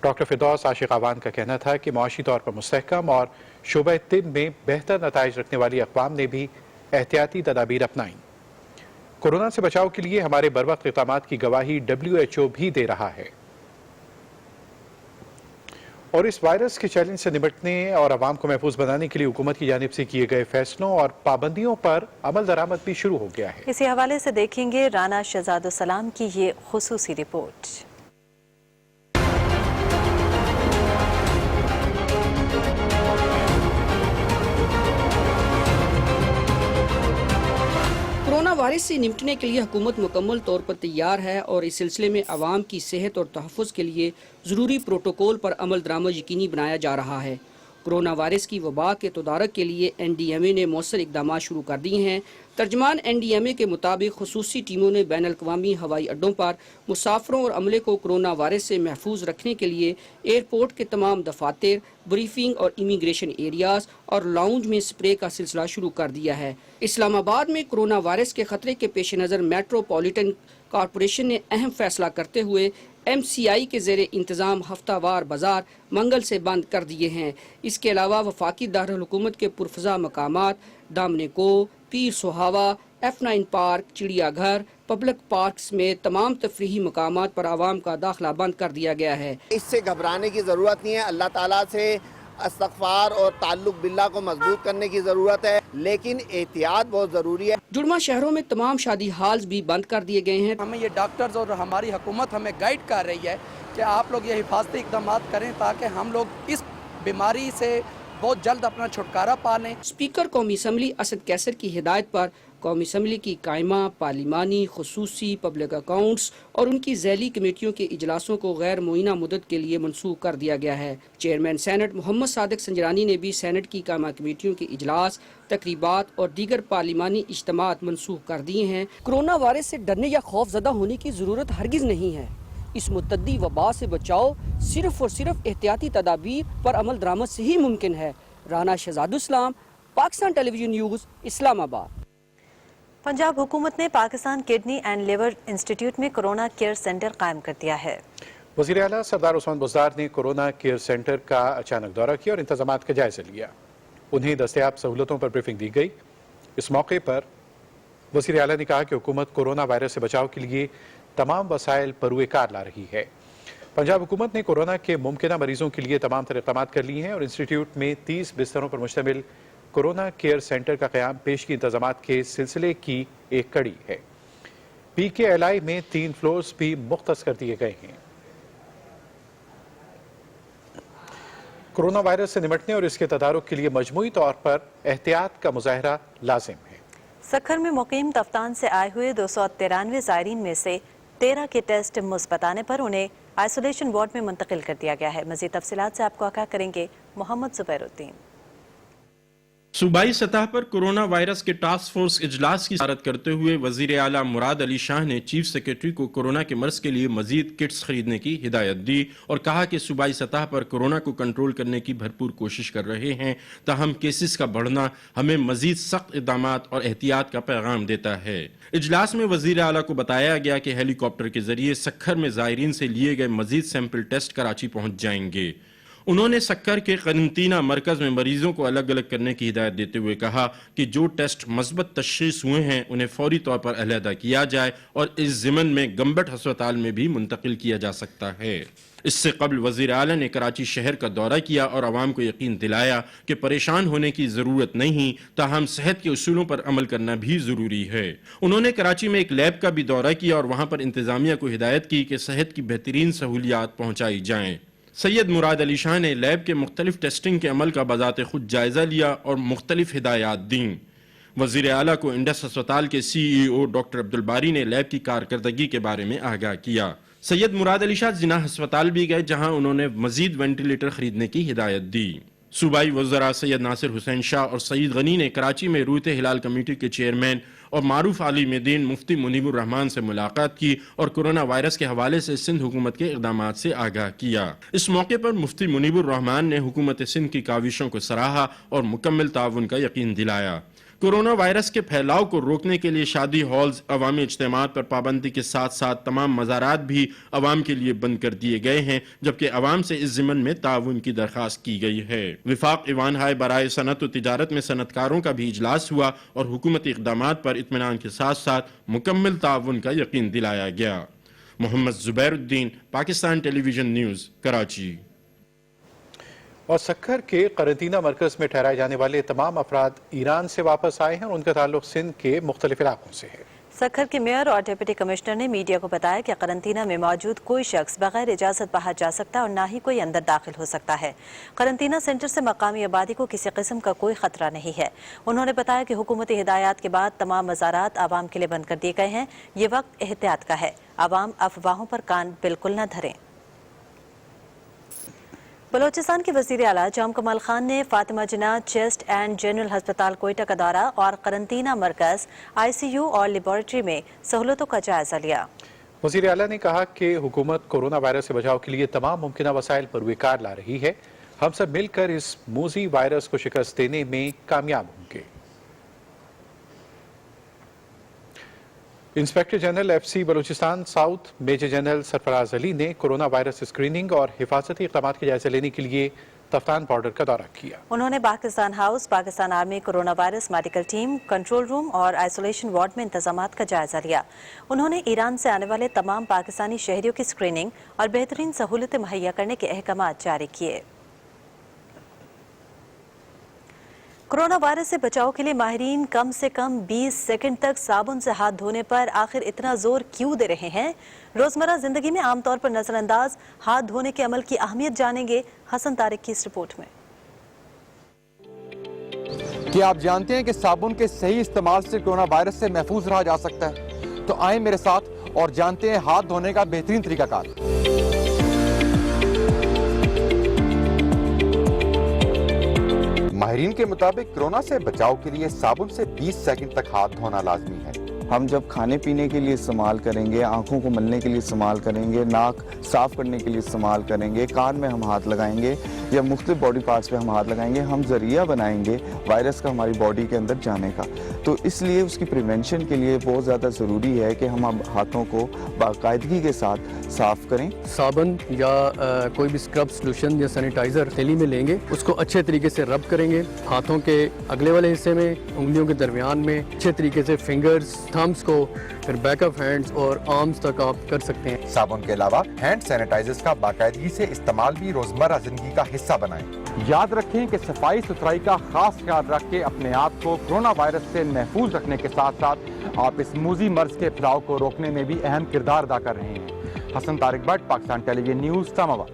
डॉक्टर फिरदौस आशिक़ावान का कहना था कि मुआशी तौर पर मुस्तहकम और शोबा तिब में बेहतर नताइज रखने वाली अक़वाम ने भी एहतियाती तदाबीर अपनाई। कोरोना से बचाव के लिए हमारे बरवक्त इक़दामात की गवाही WHO भी दे रहा है और इस वायरस के चैलेंज से निपटने और आवाम को महफूज बनाने के लिए हुकूमत की जानिब से किए गए फैसलों और पाबंदियों पर अमल दरामद भी शुरू हो गया है। इसी हवाले से देखेंगे राना शहजादुस्सलाम की ये खुसूसी रिपोर्ट। कोरोना वायरस से निपटने के लिए हुकूमत मुकम्मल तौर पर तैयार है और इस सिलसिले में आवाम की सेहत और तहफ़्फ़ुज़ के लिए ज़रूरी प्रोटोकॉल पर अमल दरामद यकीनी बनाया जा रहा है। कोरोना वायरस की वबा के तदारक के लिए NDMA ने मौसर इक़दामात शुरू कर दिए हैं। तर्जमान NDMA के मुताबिक खुसूसी टीमों ने बैनुल-अक़वामी हवाई अड्डों पर मुसाफिरों और अमले को कोरोना वायरस से महफूज रखने के लिए एयरपोर्ट के तमाम दफातर, ब्रीफिंग और इमिग्रेशन एरियाज और लाउंज में स्प्रे का सिलसिला शुरू कर दिया है। इस्लामाबाद में कोरोना वायरस के खतरे के पेश नज़र मेट्रोपॉलिटन कॉरपोरेशन ने अहम फैसला करते हुए MCI के ज़ेरे इंतज़ाम हफ्तावार बाजार मंगल से बंद कर दिए हैं। इसके अलावा वफाकी दारुल हुकूमत के पुरफ़ज़ा मकामात दामने को, पीर सुहावा, F9 पार्क, चिड़ियाघर, पब्लिक पार्क्स में तमाम तफरीही मकामात पर आवाम का दाखिला बंद कर दिया गया है। इससे घबराने की ज़रूरत नहीं है। अल्लाह ताला से इस्तग़फ़ार और ताल्लुक़ बिल्लाह को मजबूत करने की ज़रूरत है, लेकिन एहतियात बहुत ज़रूरी है। जुड़वा शहरों में तमाम शादी हाल्स भी बंद कर दिए गए हैं। हमें ये डॉक्टर्स और हमारी हुकूमत हमें गाइड कर रही है कि आप लोग ये हिफाजती इक़दामात करें ताकि हम लोग इस बीमारी से बहुत जल्द अपना छुटकारा पा लें। स्पीकर कौमी असम्बली असद कैसर की हिदायत पर कौमी असम्बली की कायमा, पार्लिमानी, खुसूसी, पब्लिक अकाउंट्स और उनकी ज़ैली कमेटियों के इजलासों को गैर मुइना मुद्दत के लिए मनसूख कर दिया गया है। चेयरमैन सेनेट मोहम्मद सादिक संजरानी ने भी सेनेट की कायमा कमेटियों के इजलास, तकरीबात और दीगर पार्लिमानी इज्तिमात मनसूख कर दिए हैं। कोरोना वायरस से डरने या खौफजदा होने की ज़रूरत हरगिज़ नहीं है। इस मुतद्दी वबा से बचाव सिर्फ और सिर्फ एहतियाती तदाबीर पर अमल दरामद से ही मुमकिन है। Rana Shahzadussalam, Pakistan television news, Islamabad. पंजाब हुकूमत ने Pakistan kidney and liver institute में कोरोना केयर सेंटर कायम कर दिया है। वज़ीर आला सरदार उस्मान बुज़दार ने कोरोना केयर सेंटर का अचानक दौरा किया और इंतजामात का जायजा लिया। उन्हें दस्तयाब सहूलतों पर ब्रीफिंग दी गई। इस मौके पर वज़ीर आला ने कहा कि हुकूमत कोरोना वायरस से बचाव के लिए तमाम वसाइल परूएकार ला रही है। पंजाब हुकूमत ने कोरोना के मुमकिन मरीजों के लिए तमाम तरह इक़दामात कर लिए हैं और इंस्टीट्यूट में 30 बिस्तरों पर मुश्तमिल कोरोना केयर सेंटर का क़याम पेशगी इंतजामात के सिलसिले की एक कड़ी है। PKLI में 3 फ्लोर्स भी मुख्तस कर दिए गए हैं। कोरोना वायरस से निपटने और इसके तदारुक के लिए मजमूई तौर पर एहतियात का मुजाहरा लाजिम है। سکھر میں مقیم تفتان سے آئے ہوئے 293 زائرین میں سے 13 کے ٹیسٹ مثبت آنے پر انہیں آئسولیشن وارڈ میں منتقل کر دیا گیا ہے۔ مزید تفصیلات سے آپ کو آگاہ کریں گے محمد زبیر الدین۔ صوبائی سطح پر کورونا وائرس کے ٹاسک فورس اجلاس کی صدارت کرتے ہوئے وزیر اعلیٰ مراد علی شاہ نے چیف سیکرٹری کو کورونا کے مرض کے لیے مزید کٹس خریدنے کی ہدایت دی اور کہا کہ صوبائی سطح پر کورونا کو کنٹرول کرنے کی بھرپور کوشش کر رہے ہیں، تاہم کیسز کا بڑھنا ہمیں مزید سخت اقدامات اور احتیاط کا پیغام دیتا ہے۔ اجلاس میں وزیر اعلیٰ کو بتایا گیا کہ ہیلی کاپٹر کے ذریعے سکھر میں زائرین سے لیے گئے مزید سیمپل ٹیسٹ کراچی پہنچ جائیں گے۔ انہوں نے سکھر کے قرنطینہ مرکز میں مریضوں کو الگ الگ کرنے کی ہدایت دیتے ہوئے کہا کہ جو ٹیسٹ مثبت تشخیص ہوئے ہیں انہیں فوری طور پر علیحدہ کیا جائے اور اس ضمن میں گمبٹ ہسپتال میں بھی منتقل کیا جا سکتا ہے۔ اس سے قبل وزیر اعلیٰ نے کراچی شہر کا دورہ کیا اور عوام کو یقین دلایا کہ پریشان ہونے کی ضرورت نہیں، تاہم صحت کے اصولوں پر عمل کرنا بھی ضروری ہے۔ انہوں نے کراچی میں ایک لیب کا بھی دورہ کیا اور وہاں پر انتظامیہ کو ہدایت کی کہ صحت کی بہترین سہولیات پہنچائی جائیں۔ سید مراد علی شاہ نے لیب کے مختلف ٹیسٹنگ کے عمل کا بذات خود جائزہ لیا اور مختلف ہدایات دیں۔ وزیر اعلیٰ کو انڈس ہسپتال کے سی ای او ڈاکٹر عبدالباری نے لیب کی کارکردگی کے بارے میں آگاہ کیا۔ سید مراد علی شاہ جناح ہسپتال بھی گئے جہاں انہوں نے مزید وینٹیلیٹر خریدنے کی ہدایت دی۔ صوبائی وزراء سید ناصر حسین شاہ اور سعید غنی نے کراچی میں رویت ہلال کمیٹی کے چیئرمین اور معروف عالم دین مفتی منیب الرحمان سے ملاقات کی اور کورونا وائرس کے حوالے سے سندھ حکومت کے اقدامات سے آگاہ کیا۔ اس موقع پر مفتی منیب الرحمان نے حکومت سندھ کی کاوشوں کو سراہا اور مکمل تعاون کا یقین دلایا۔ کورونا وائرس کے پھیلاؤ کو روکنے کے لیے شادی ہالز، عوامی اجتماعات پر پابندی کے ساتھ ساتھ تمام مزارات بھی عوام کے لیے بند کر دیے گئے ہیں، جبکہ عوام سے اس ضمن میں تعاون کی درخواست کی گئی ہے۔ وفاق ایوان ہائے برائے صنعت و تجارت میں صنعت کاروں کا بھی اجلاس ہوا اور حکومتی اقدامات پر اطمینان کے ساتھ ساتھ مکمل تعاون کا یقین دلایا گیا۔ محمد زبیر الدین، Pakistan television news, Karachi. اور سکھر کے قرنطینہ مرکز میں ٹھہرائے جانے والے تمام افراد ایران سے واپس آئے ہیں اور ان کا تعلق سندھ کے مختلف علاقوں سے ہے۔ سکھر کے میئر اور ڈپٹی کمشنر نے میڈیا کو بتایا کہ قرنطینہ میں موجود کوئی شخص بغیر اجازت باہر جا سکتا اور نہ ہی کوئی اندر داخل ہو سکتا ہے۔ قرنطینہ سینٹر سے مقامی آبادی کو کسی قسم کا کوئی خطرہ نہیں ہے۔ انہوں نے بتایا کہ حکومتی ہدایات کے بعد تمام مزارات عوام کے لیے بند کر دیے گئے ہیں۔ یہ وقت احتیاط کا ہے، عوام افواہوں پر کان بالکل نہ دھریں۔ بلوچستان کے وزیر اعلیٰ جام کمال خان نے فاطمہ جناح چیسٹ اینڈ جنرل ہسپتال کوئٹہ کا دورہ اور قرنطینہ مرکز ICU اور لیبارٹری میں سہولتوں کا جائزہ لیا۔ وزیر اعلیٰ نے کہا کہ حکومت کورونا وائرس سے بچاؤ کے لیے تمام ممکنہ وسائل پر کار لا رہی ہے۔ ہم سب مل کر اس موذی وائرس کو شکست دینے میں کامیاب ہوں گے۔ Inspector general FC Balochistan south major general Sarfraz Ali نے کورونا وائرس اسکریننگ اور حفاظتی اقدامات کے جائزہ لینے کے لیے تفتان بارڈر کا دورہ کیا۔ انہوں نے Pakistan house, Pakistan army corona virus medical team, control room اور آئسولیشن وارڈ میں انتظامات کا جائزہ لیا۔ انہوں نے ایران سے آنے والے تمام پاکستانی شہریوں کی اسکریننگ اور بہترین سہولتیں مہیا کرنے کے احکامات جاری کیے۔ کورونا وائرس سے بچاؤ کے لیے ماہرین کم سے کم 20 سیکنڈ تک صابن سے ہاتھ دھونے پر آخر اتنا زور کیوں دے رہے ہیں؟ روزمرہ زندگی میں عام طور پر نظر انداز ہاتھ دھونے کے عمل کی اہمیت جانیں گے حسن طارق کی اس رپورٹ میں۔ کیا آپ جانتے ہیں کہ صابن کے صحیح استعمال سے کورونا وائرس سے محفوظ رہا جا سکتا ہے؟ تو آئیں میرے ساتھ اور جانتے ہیں ہاتھ دھونے کا بہترین طریقہ کار۔ ماہرین کے مطابق کورونا سے بچاؤ کے لیے صابن سے 20 سیکنڈ تک ہاتھ دھونا لازمی ہے۔ ہم جب کھانے پینے کے لیے استعمال کریں گے، آنکھوں کو ملنے کے لیے استعمال کریں گے، ناک صاف کرنے کے لیے استعمال کریں گے، کان میں ہم ہاتھ لگائیں گے یا مختلف باڈی پارٹس پہ ہم ہاتھ لگائیں گے، ہم ذریعہ بنائیں گے وائرس کا ہماری باڈی کے اندر جانے کا۔ تو اس لیے اس کی پریونشن کے لیے بہت زیادہ ضروری ہے کہ ہم ہاتھوں کو باقاعدگی کے ساتھ صاف کریں۔ صابن یا کوئی بھی اسکرب سلوشن یا سینیٹائزر تھیلی میں لیں گے، اس کو اچھے طریقے سے رب کریں گے، ہاتھوں کے اگلے والے حصے میں، انگلیوں کے درمیان میں اچھے طریقے سے فنگرز، تھمز کو، پھر بیک آف ہینڈز اور آرمز تک آپ کر سکتے ہیں۔ صابن کے علاوہ ہینڈ سینیٹائزرز کا باقاعدگی سے استعمال بھی روزمرہ زندگی کا حصہ بنائیں۔ یاد رکھیں کہ صفائی ستھرائی کا خاص خیال رکھ کے اپنے آپ کو کورونا وائرس سے محفوظ رکھنے کے ساتھ ساتھ آپ اس موذی مرض کے پھیلاؤ کو روکنے میں بھی اہم کردار ادا کر رہے ہیں۔ Hassan Tariq Butt, Pakistan television news, Islamabad.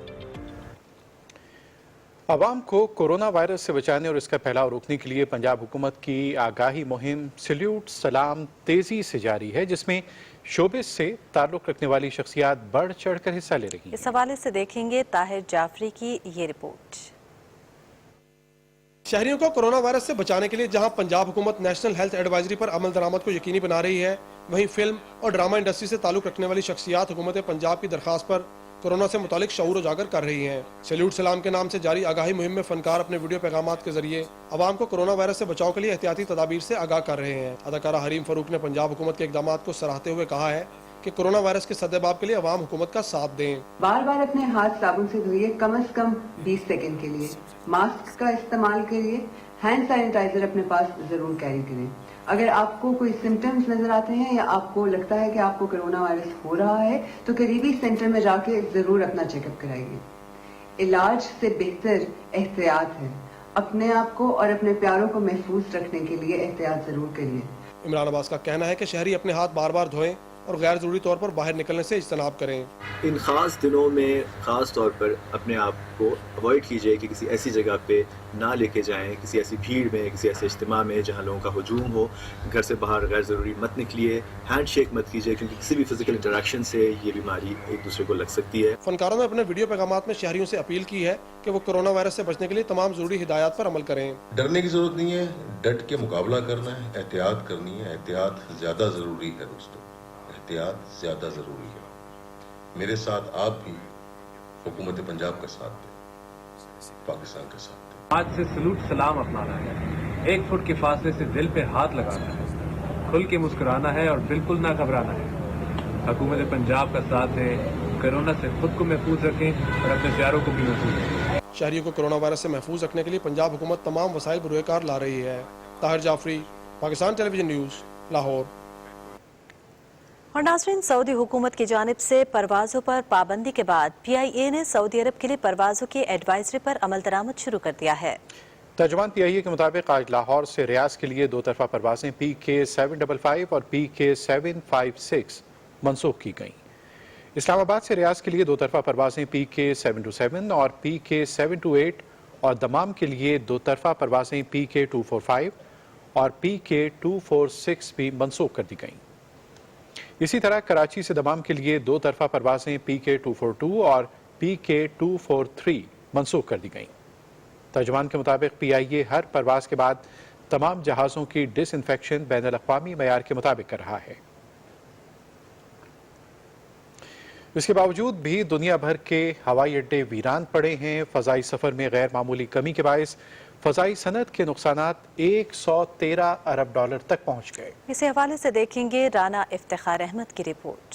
आवाम को कोरोना वायरस से बचाने और इसका फैलाव रोकने के लिए पंजाब हुकूमत की आगाही मुहिम सल्यूट सलाम तेजी से जारी है, जिसमें शोबे से ताल्लुक रखने वाली शख्सियात बढ़ चढ़कर हिस्सा ले रही हैं। इस हवाले से देखेंगे ताहिर जाफरी की ये रिपोर्ट। शहरियों को कोरोना वायरस से बचाने के लिए जहां पंजाब हुकूमत नेशनल हेल्थ एडवाइजरी पर अमल दरामद को यकीनी बना रही है, वहीं फिल्म और ड्रामा इंडस्ट्री से ताल्लुक रखने वाली शख्सियात हुकूमत पंजाब की दरख्वास्त पर कोरोना से मुतालिक शऊर उजागर कर रही हैं। सैल्यूट सलाम के नाम से जारी आगाही मुहिम में फनकार अपने वीडियो पैगामात के जरिए आवाम को कोरोना वायरस से बचाव के लिए एहतियाती तदाबीर से आगाह कर रहे हैं। अदाकारा हरीम फरूक ने पंजाब हुकूमत के इकदामात को सराहते हुए कहा है कि कोरोना वायरस के सद्देबाब के लिए आवाम हुकूमत का साथ दें। बार बार अपने हाथ साबुन से धोइए, कम से कम 20 सेकंड के लिए। मास्क का इस्तेमाल करिए, हैंड सैनिटाइजर अपने पास जरूर कैरी करें। अगर आपको कोई सिम्टम्स नजर आते हैं या आपको लगता है कि आपको कोरोना वायरस हो रहा है तो करीबी सेंटर में जाके जरूर अपना चेकअप कराइए। इलाज से बेहतर एहतियात है। अपने आप को और अपने प्यारों को महफूज रखने के लिए एहतियात जरूर करिए। इमरान अब्बास का कहना है कि शहरी अपने हाथ बार बार धोएं और गैर जरूरी तौर पर बाहर निकलने से इज्तनाब करें। इन खास दिनों में खास तौर पर अपने आप को अवॉइड कीजिए कि किसी ऐसी जगह पे ना लेके जाएं, किसी ऐसी भीड़ में, किसी ऐसे इज्तिमा में जहां लोगों का हुजूम हो। घर से बाहर गैर ज़रूरी मत निकलिए, हैंड शेक मत कीजिए, क्योंकि किसी भी फिजिकल इंटरेक्शन से ये बीमारी एक दूसरे को लग सकती है। फनकारों ने अपने वीडियो पैगामात में शहरियों से अपील की है कि वो कोरोना वायरस से बचने के लिए तमाम जरूरी हिदायत पर अमल करें। डरने की जरूरत नहीं है, डट के मुकाबला करना है, एहतियात करनी है। एहतियात ज्यादा जरूरी है दोस्तों, एहतियात ज्यादा जरूरी है। मेरे साथ आप भी हुकूमत पंजाब का साथ दें, पाकिस्तान का साथ दें। आज से सलूट सलाम अपनाना है, 1 फुट के फासले से दिल पे हाथ लगाना है, खुल के मुस्कुराना है और बिल्कुल ना घबराना है। हुकूमत पंजाब का साथ दें, कोरोना से खुद को महफूज रखें और अपने प्यारों को भी महफूज रखें। शहरियों को कोरोना वायरस से महफूज रखने के लिए पंजाब हुकूमत तमाम वसाइल बरूकार ला रही है। Tahir Jafri, Pakistan television news, Lahore. और नाज़रीन, सऊदी हुकूमत की जानिब से परवाज़ों पर पाबंदी के बाद PIA ने सऊदी अरब के लिए परवाज़ों की एडवाइजरी पर अमल दरामद शुरू कर दिया है। तर्जुमान PIA के मुताबिक आज लाहौर से रियाज के लिए 2 तरफा परवाजें PK755 और PK756 मनसूख की गईं। इस्लामाबाद से रियाज के लिए 2 तरफा परवाजें PK727 और PK728 और दमाम के लिए 2 तरफा परवाजें PK245 और PK246 भी मनसूख कर दी गईं। इसी तरह कराची से दमाम के लिए 2 तरफा परवाजें PK242 और PK243 मनसूख कर दी गईं। तर्जुमान के मुताबिक PIA हर परवाज के बाद तमाम जहाज़ों की डिसइंफेक्शन बैनुल-अक़वामी मयार के मुताबिक कर रहा है। इसके बावजूद भी दुनिया भर के हवाई अड्डे वीरान पड़े हैं। फ़ज़ाई सफ़र में गैर मामूली कमी के बायस फ़ज़ाई सनत के नुकसानात $113 अरब तक पहुँच गए। इसी हवाले से देखेंगे राना इफ्तिखार अहमद की रिपोर्ट।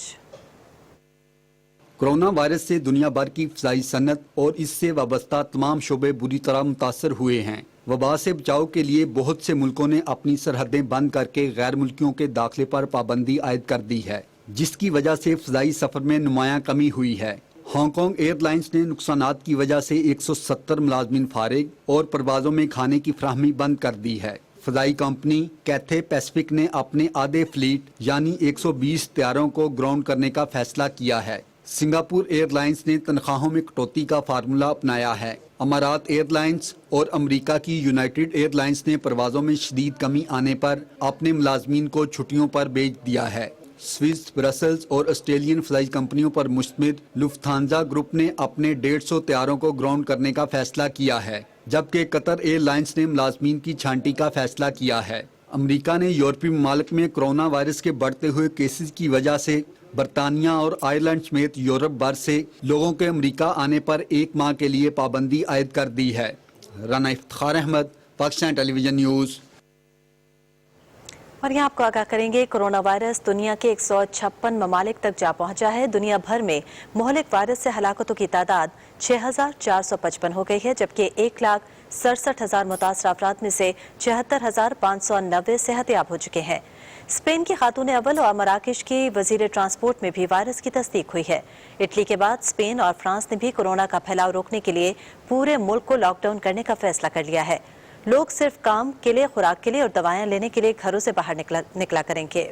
कोरोना वायरस से दुनिया भर की फ़ज़ाई सनत और इससे वाबस्ता तमाम शोबे बुरी तरह मुतासर हुए हैं। वबा से बचाव के लिए बहुत से मुल्कों ने अपनी सरहदें बंद करके गैर मुल्कियों के दाखिले पर पाबंदी आयद कर दी है, जिसकी वजह से फ़ज़ाई सफ़र में नुमायां कमी हुई है। हांगकांग एयरलाइंस ने नुकसानात की वजह से 170 मुलाजमीन फारिग और परवाज़ों में खाने की फ्राहमी बंद कर दी है। फ़ज़ाई कंपनी कैथे पैसिफिक ने अपने आधे फ्लीट यानी 120 तैयारों को ग्राउंड करने का फैसला किया है। सिंगापुर एयरलाइंस ने तनख्वाहों में कटौती का फार्मूला अपनाया है। अमारात एयरलाइंस और अमेरिका की यूनाइटेड एयरलाइंस ने परवाज़ों में शदीद कमी आने पर अपने मुलाजमीन को छुट्टियों पर भेज दिया है। स्विस, ब्रसल्स और ऑस्ट्रेलियन फ्लाई कंपनियों पर मुश्तमिल लुफ्थांजा ग्रुप ने अपने 150 तैयारों को ग्राउंड करने का फैसला किया है, जबकि कतर एयरलाइंस ने मुलाजमीन की छांटी का फैसला किया है। अमेरिका ने यूरोपीय ममालिक में कोरोना वायरस के बढ़ते हुए केसेस की वजह से बरतानिया और आयरलैंड समेत यूरोप भर से लोगों के अमेरिका आने पर 1 माह के लिए पाबंदी आयद कर दी है। Rana Iftikhar Ahmed, Pakistan television news. और यहाँ आपको आगाह करेंगे, कोरोना वायरस दुनिया के 156 ममालिक तक जा पहुंचा है। दुनिया भर में मोहलिक वायरस से हलाकतों की तादाद 6455 हो गई है, जबकि 1,67,000 मुतासर अफराद में से 74,590 सेहतयाब हो चुके हैं। स्पेन की खातून अव्वल और मराकश की वजीर ट्रांसपोर्ट में भी वायरस की तस्दीक हुई है। इटली के बाद स्पेन और फ्रांस ने भी कोरोना का फैलाव रोकने के लिए पूरे मुल्क को लॉकडाउन करने का फैसला कर लिया है। लोग सिर्फ काम के लिए, खुराक के लिए और दवाएं लेने के लिए घरों से बाहर निकला करेंगे।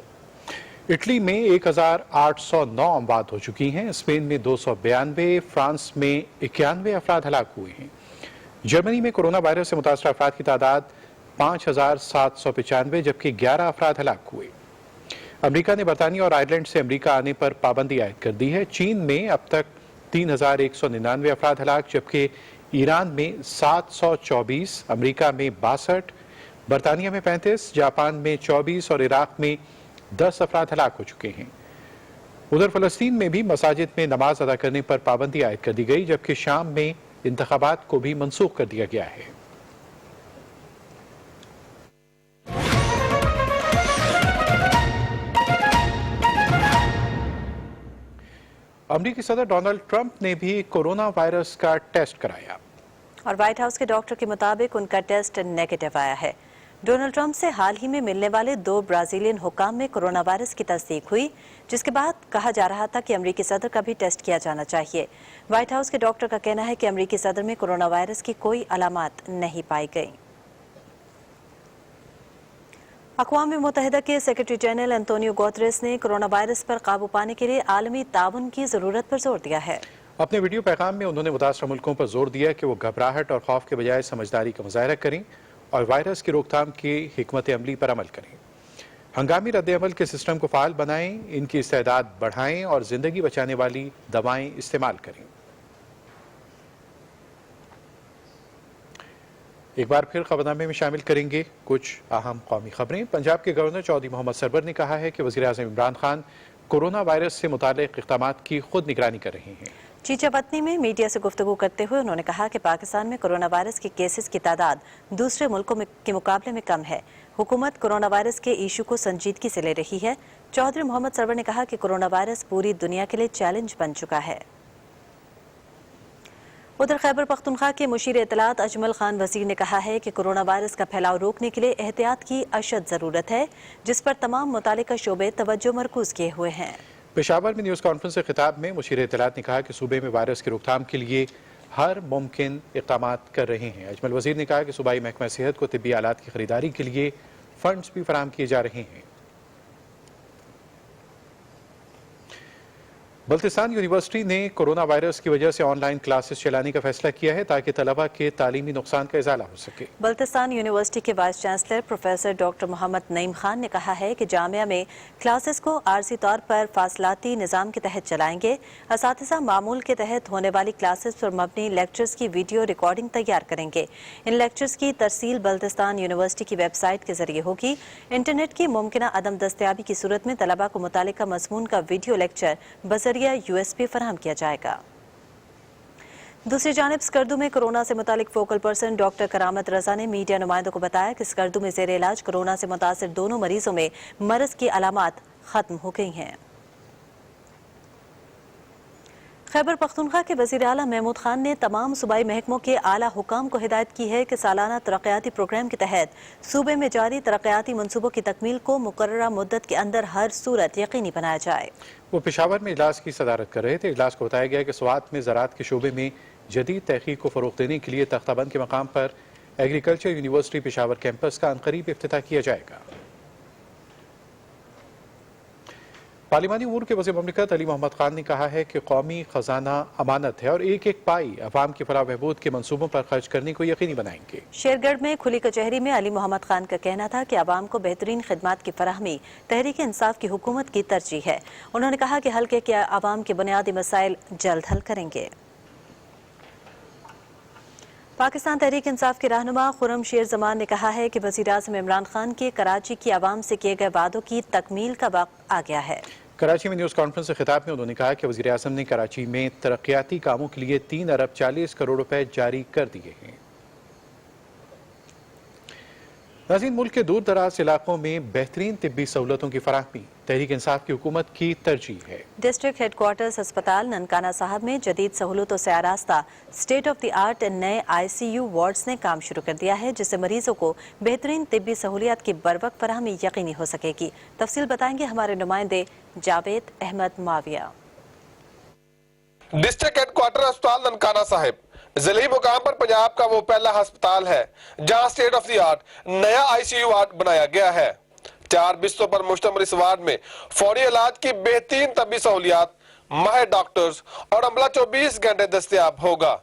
इटली में 1,809 अमवात हो चुकी हैं। स्पेन में 292, फ्रांस में 91 अफराद हलाक हुए हैं। जर्मनी में कोरोना वायरस से मुतासर अफराद की तादाद 5,795 जबकि 11 अफराद हलाक हुए। अमेरिका ने बरतानिया और आयरलैंड से अमेरिका आने पर पाबंदी आयद कर दी है। चीन में अब तक 3,199 अफराद हलाक, जबकि ईरान में 724, अमेरिका में 62, बरतानिया में 35, जापान में 24 और इराक में 10 अफराद हलाक हो चुके हैं। उधर फलस्तीन में भी मसाजिद में नमाज अदा करने पर पाबंदी आयद कर दी गई, जबकि शाम में इंतखाबात को भी मनसूख कर दिया गया है। अमेरिकी सदर डोनाल्ड ट्रंप ने भी कोरोना वायरस का टेस्ट कराया और व्हाइट हाउस के डॉक्टर के मुताबिक उनका टेस्ट नेगेटिव आया है। डोनाल्ड ट्रंप से हाल ही में मिलने वाले 2 ब्राजीलियन हुक्काम में कोरोना वायरस की तस्दीक हुई, जिसके बाद कहा जा रहा था कि अमेरिकी सदर का भी टेस्ट किया जाना चाहिए। व्हाइट हाउस के डॉक्टर का कहना है कि अमेरिकी सदर में कोरोना वायरस की कोई अलामत नहीं पाई गई। अक़वाम मुत्तहिदा के सेक्रेटरी जनरल एंटोनियो गुतेरेस ने कोरोना वायरस पर काबू पाने के लिए आलमी ताउन की जरूरत पर जोर दिया है। अपने वीडियो पैगाम में उन्होंने मुतासर मुल्कों पर जोर दिया कि वो घबराहट और खौफ के बजाय समझदारी का मुजाहरा करें और वायरस की रोकथाम की हिकमत अमली पर अमल करें। हंगामी रद्द-ए-अमल के सिस्टम को फाल बनाएं, इनकी इस्तेदाद बढ़ाएं और जिंदगी बचाने वाली दवाएं इस्तेमाल करें। एक बार फिर खबरनामे में शामिल करेंगे कुछ अहम कौमी खबरें। पंजाब के गवर्नर चौधरी मोहम्मद सरवर ने कहा है कि वज़ीर-ए-आज़म इमरान खान कोरोना वायरस से मुताल्लिक़ इक़दामात की खुद निगरानी कर रहे हैं। चीचापत्नी में मीडिया से गुफ्तगू करते हुए उन्होंने कहा कि पाकिस्तान में कोरोना वायरस के केसेस की तादाद दूसरे मुल्कों के मुकाबले में कम है। हुकूमत कोरोना वायरस के इशू को संजीदगी से ले रही है। चौधरी मोहम्मद सरवर ने कहा कि कोरोना वायरस पूरी दुनिया के लिए चैलेंज बन चुका है। उधर खैबर पख्तूनख्वा के मुशीर इत्तलात अजमल खान वजीर ने कहा है कि कोरोना वायरस का फैलाव रोकने के लिए एहतियात की अशद ज़रूरत है, जिस पर तमाम मुतालिका शोबे तवज्जो मरकूज किए हुए हैं। पेशावर में न्यूज़ कॉन्फ्रेंस से खिताब में मुशीर इत्तलात ने कहा कि सूबे में वायरस की रोकथाम के लिए हर मुमकिन इक़दामात कर रहे हैं। अजमल वजीर ने कहा कि सूबाई महकमा सेहत को तिब्बी आलात की खरीदारी के लिए फंड्स भी फराहम किए जा रहे हैं। बल्तिस्तान यूनिवर्सिटी ने कोरोना वायरस की वजह से ऑनलाइन क्लासेस चलाने का फैसला किया है ताकि तलबा के तालीमी नुकसान का इजाला हो सके। बल्तिस्तान यूनिवर्सिटी के vice chancellor professor doctor Mohammad Naeem Khan ने कहा है कि जामिया में क्लासेस को आर्जी तौर पर फासलाती निज़ाम के तहत चलाएंगे। असातिज़ा मामूल के तहत होने वाली क्लासेस पर मबनी लेक्चर्स की वीडियो रिकॉर्डिंग तैयार करेंगे। इन लेक्चर्स की तरसील बल्तिस्तान यूनिवर्सिटी की वेबसाइट के जरिए होगी। इंटरनेट की मुमकिन अदम दस्तयाबी की सूरत में तलबा को मुतालिका मज़मून का वीडियो लेक्चर USB फराहम किया जाएगा। दूसरी जानिब स्कर्दू में कोरोना से मुतालिक फोकल पर्सन डॉक्टर करामत रजा ने मीडिया नुमाइंदों को बताया कि स्कर्दू में ज़ेर इलाज कोरोना से मुतासिर दोनों मरीजों में मरज की अलामात खत्म हो गई हैं। खैबर पख्तूनख्वा के वज़ीर आला महमूद खान ने तमाम सूबाई महकमों के आला हुकाम को हिदायत की है कि सालाना तरक्याती प्रोग्राम के तहत सूबे में जारी तरक्याती मनसूबों की तकमील को मुकर्ररा मुद्दत के अंदर हर सूरत यकीनी बनाया जाए। वो पेशावर में इजलास की सदारत कर रहे थे। इजलास को बताया गया कि स्वात में ज़राअत के शोबे में जदीद तहकीक को फ़रोग़ देने के लिए तख्ताबंद के मकाम पर एग्रीकल्चर यूनिवर्सिटी पेशावर कैंपस का अनकरीब इफ्तिताह किया जाएगा। पार्लिमानी उमूर के वज़ीर ममलिकत अली मोहम्मद खान ने कहा है कि कौमी खजाना अमानत है और एक एक पाई अवाम की फलाह बहबूद के मनसूबों पर खर्च करने को यकीनी बनाएंगे। शेरगढ़ में खुली कचहरी में अली मोहम्मद खान का कहना था कि अवाम को बेहतरीन खिदमात की फराहमी तहरीक इंसाफ की हुकूमत की तरजीह है। उन्होंने कहा कि हल्के के अवाम के बुनियादी मसाइल जल्द हल करेंगे। पाकिस्तान तहरीक इंसाफ के रहनुमा खुर्रम शेर जमान ने कहा है कि वज़ीर-ए-आज़म इमरान खान के कराची की आवाम से किए गए वादों की तकमील का वक्त आ गया है। कराची में न्यूज़ कॉन्फ्रेंस से खिताब में उन्होंने कहा कि वज़ीर-ए-आज़म ने कराची में तरक्याती कामों के लिए 3 अरब 40 करोड़ रुपए जारी कर दिए हैं। नाज़रीन, मुल्क के दूर दराज इलाकों में बेहतरीन तिब्बी सहूलतों की फराहमी तहरीक इंसाफ की हुकूमत की तरजीह है। डिस्ट्रिक्ट हेडक्वार्टर्स अस्पताल ननकाना साहब में जदीद सहूलतों से आरास्ता स्टेट ऑफ द आर्ट नए ICU वार्ड्स ने काम शुरू कर दिया है, जिससे मरीजों को बेहतरीन तिब्बी सहूलियत की बरवक्त फराहमी यकीनी हो सकेगी। तफसील बताएंगे हमारे नुमाइंदे जावेद अहमद माविया। डिस्ट्रिक्ट हेडक्वार्टर अस्पताल ननकाना साहिब जिले मुकाम पर पंजाब का वो पहला अस्पताल है जहां स्टेट ऑफ द आर्ट नया ICU वार्ड बनाया गया है। 4 बिस्तरों पर मुश्तमिल इस वार्ड में फौरी इलाज की बेहतरीन तबी सहूलियात, माहिर डॉक्टर्स और अमला 24 घंटे दस्तयाब होगा।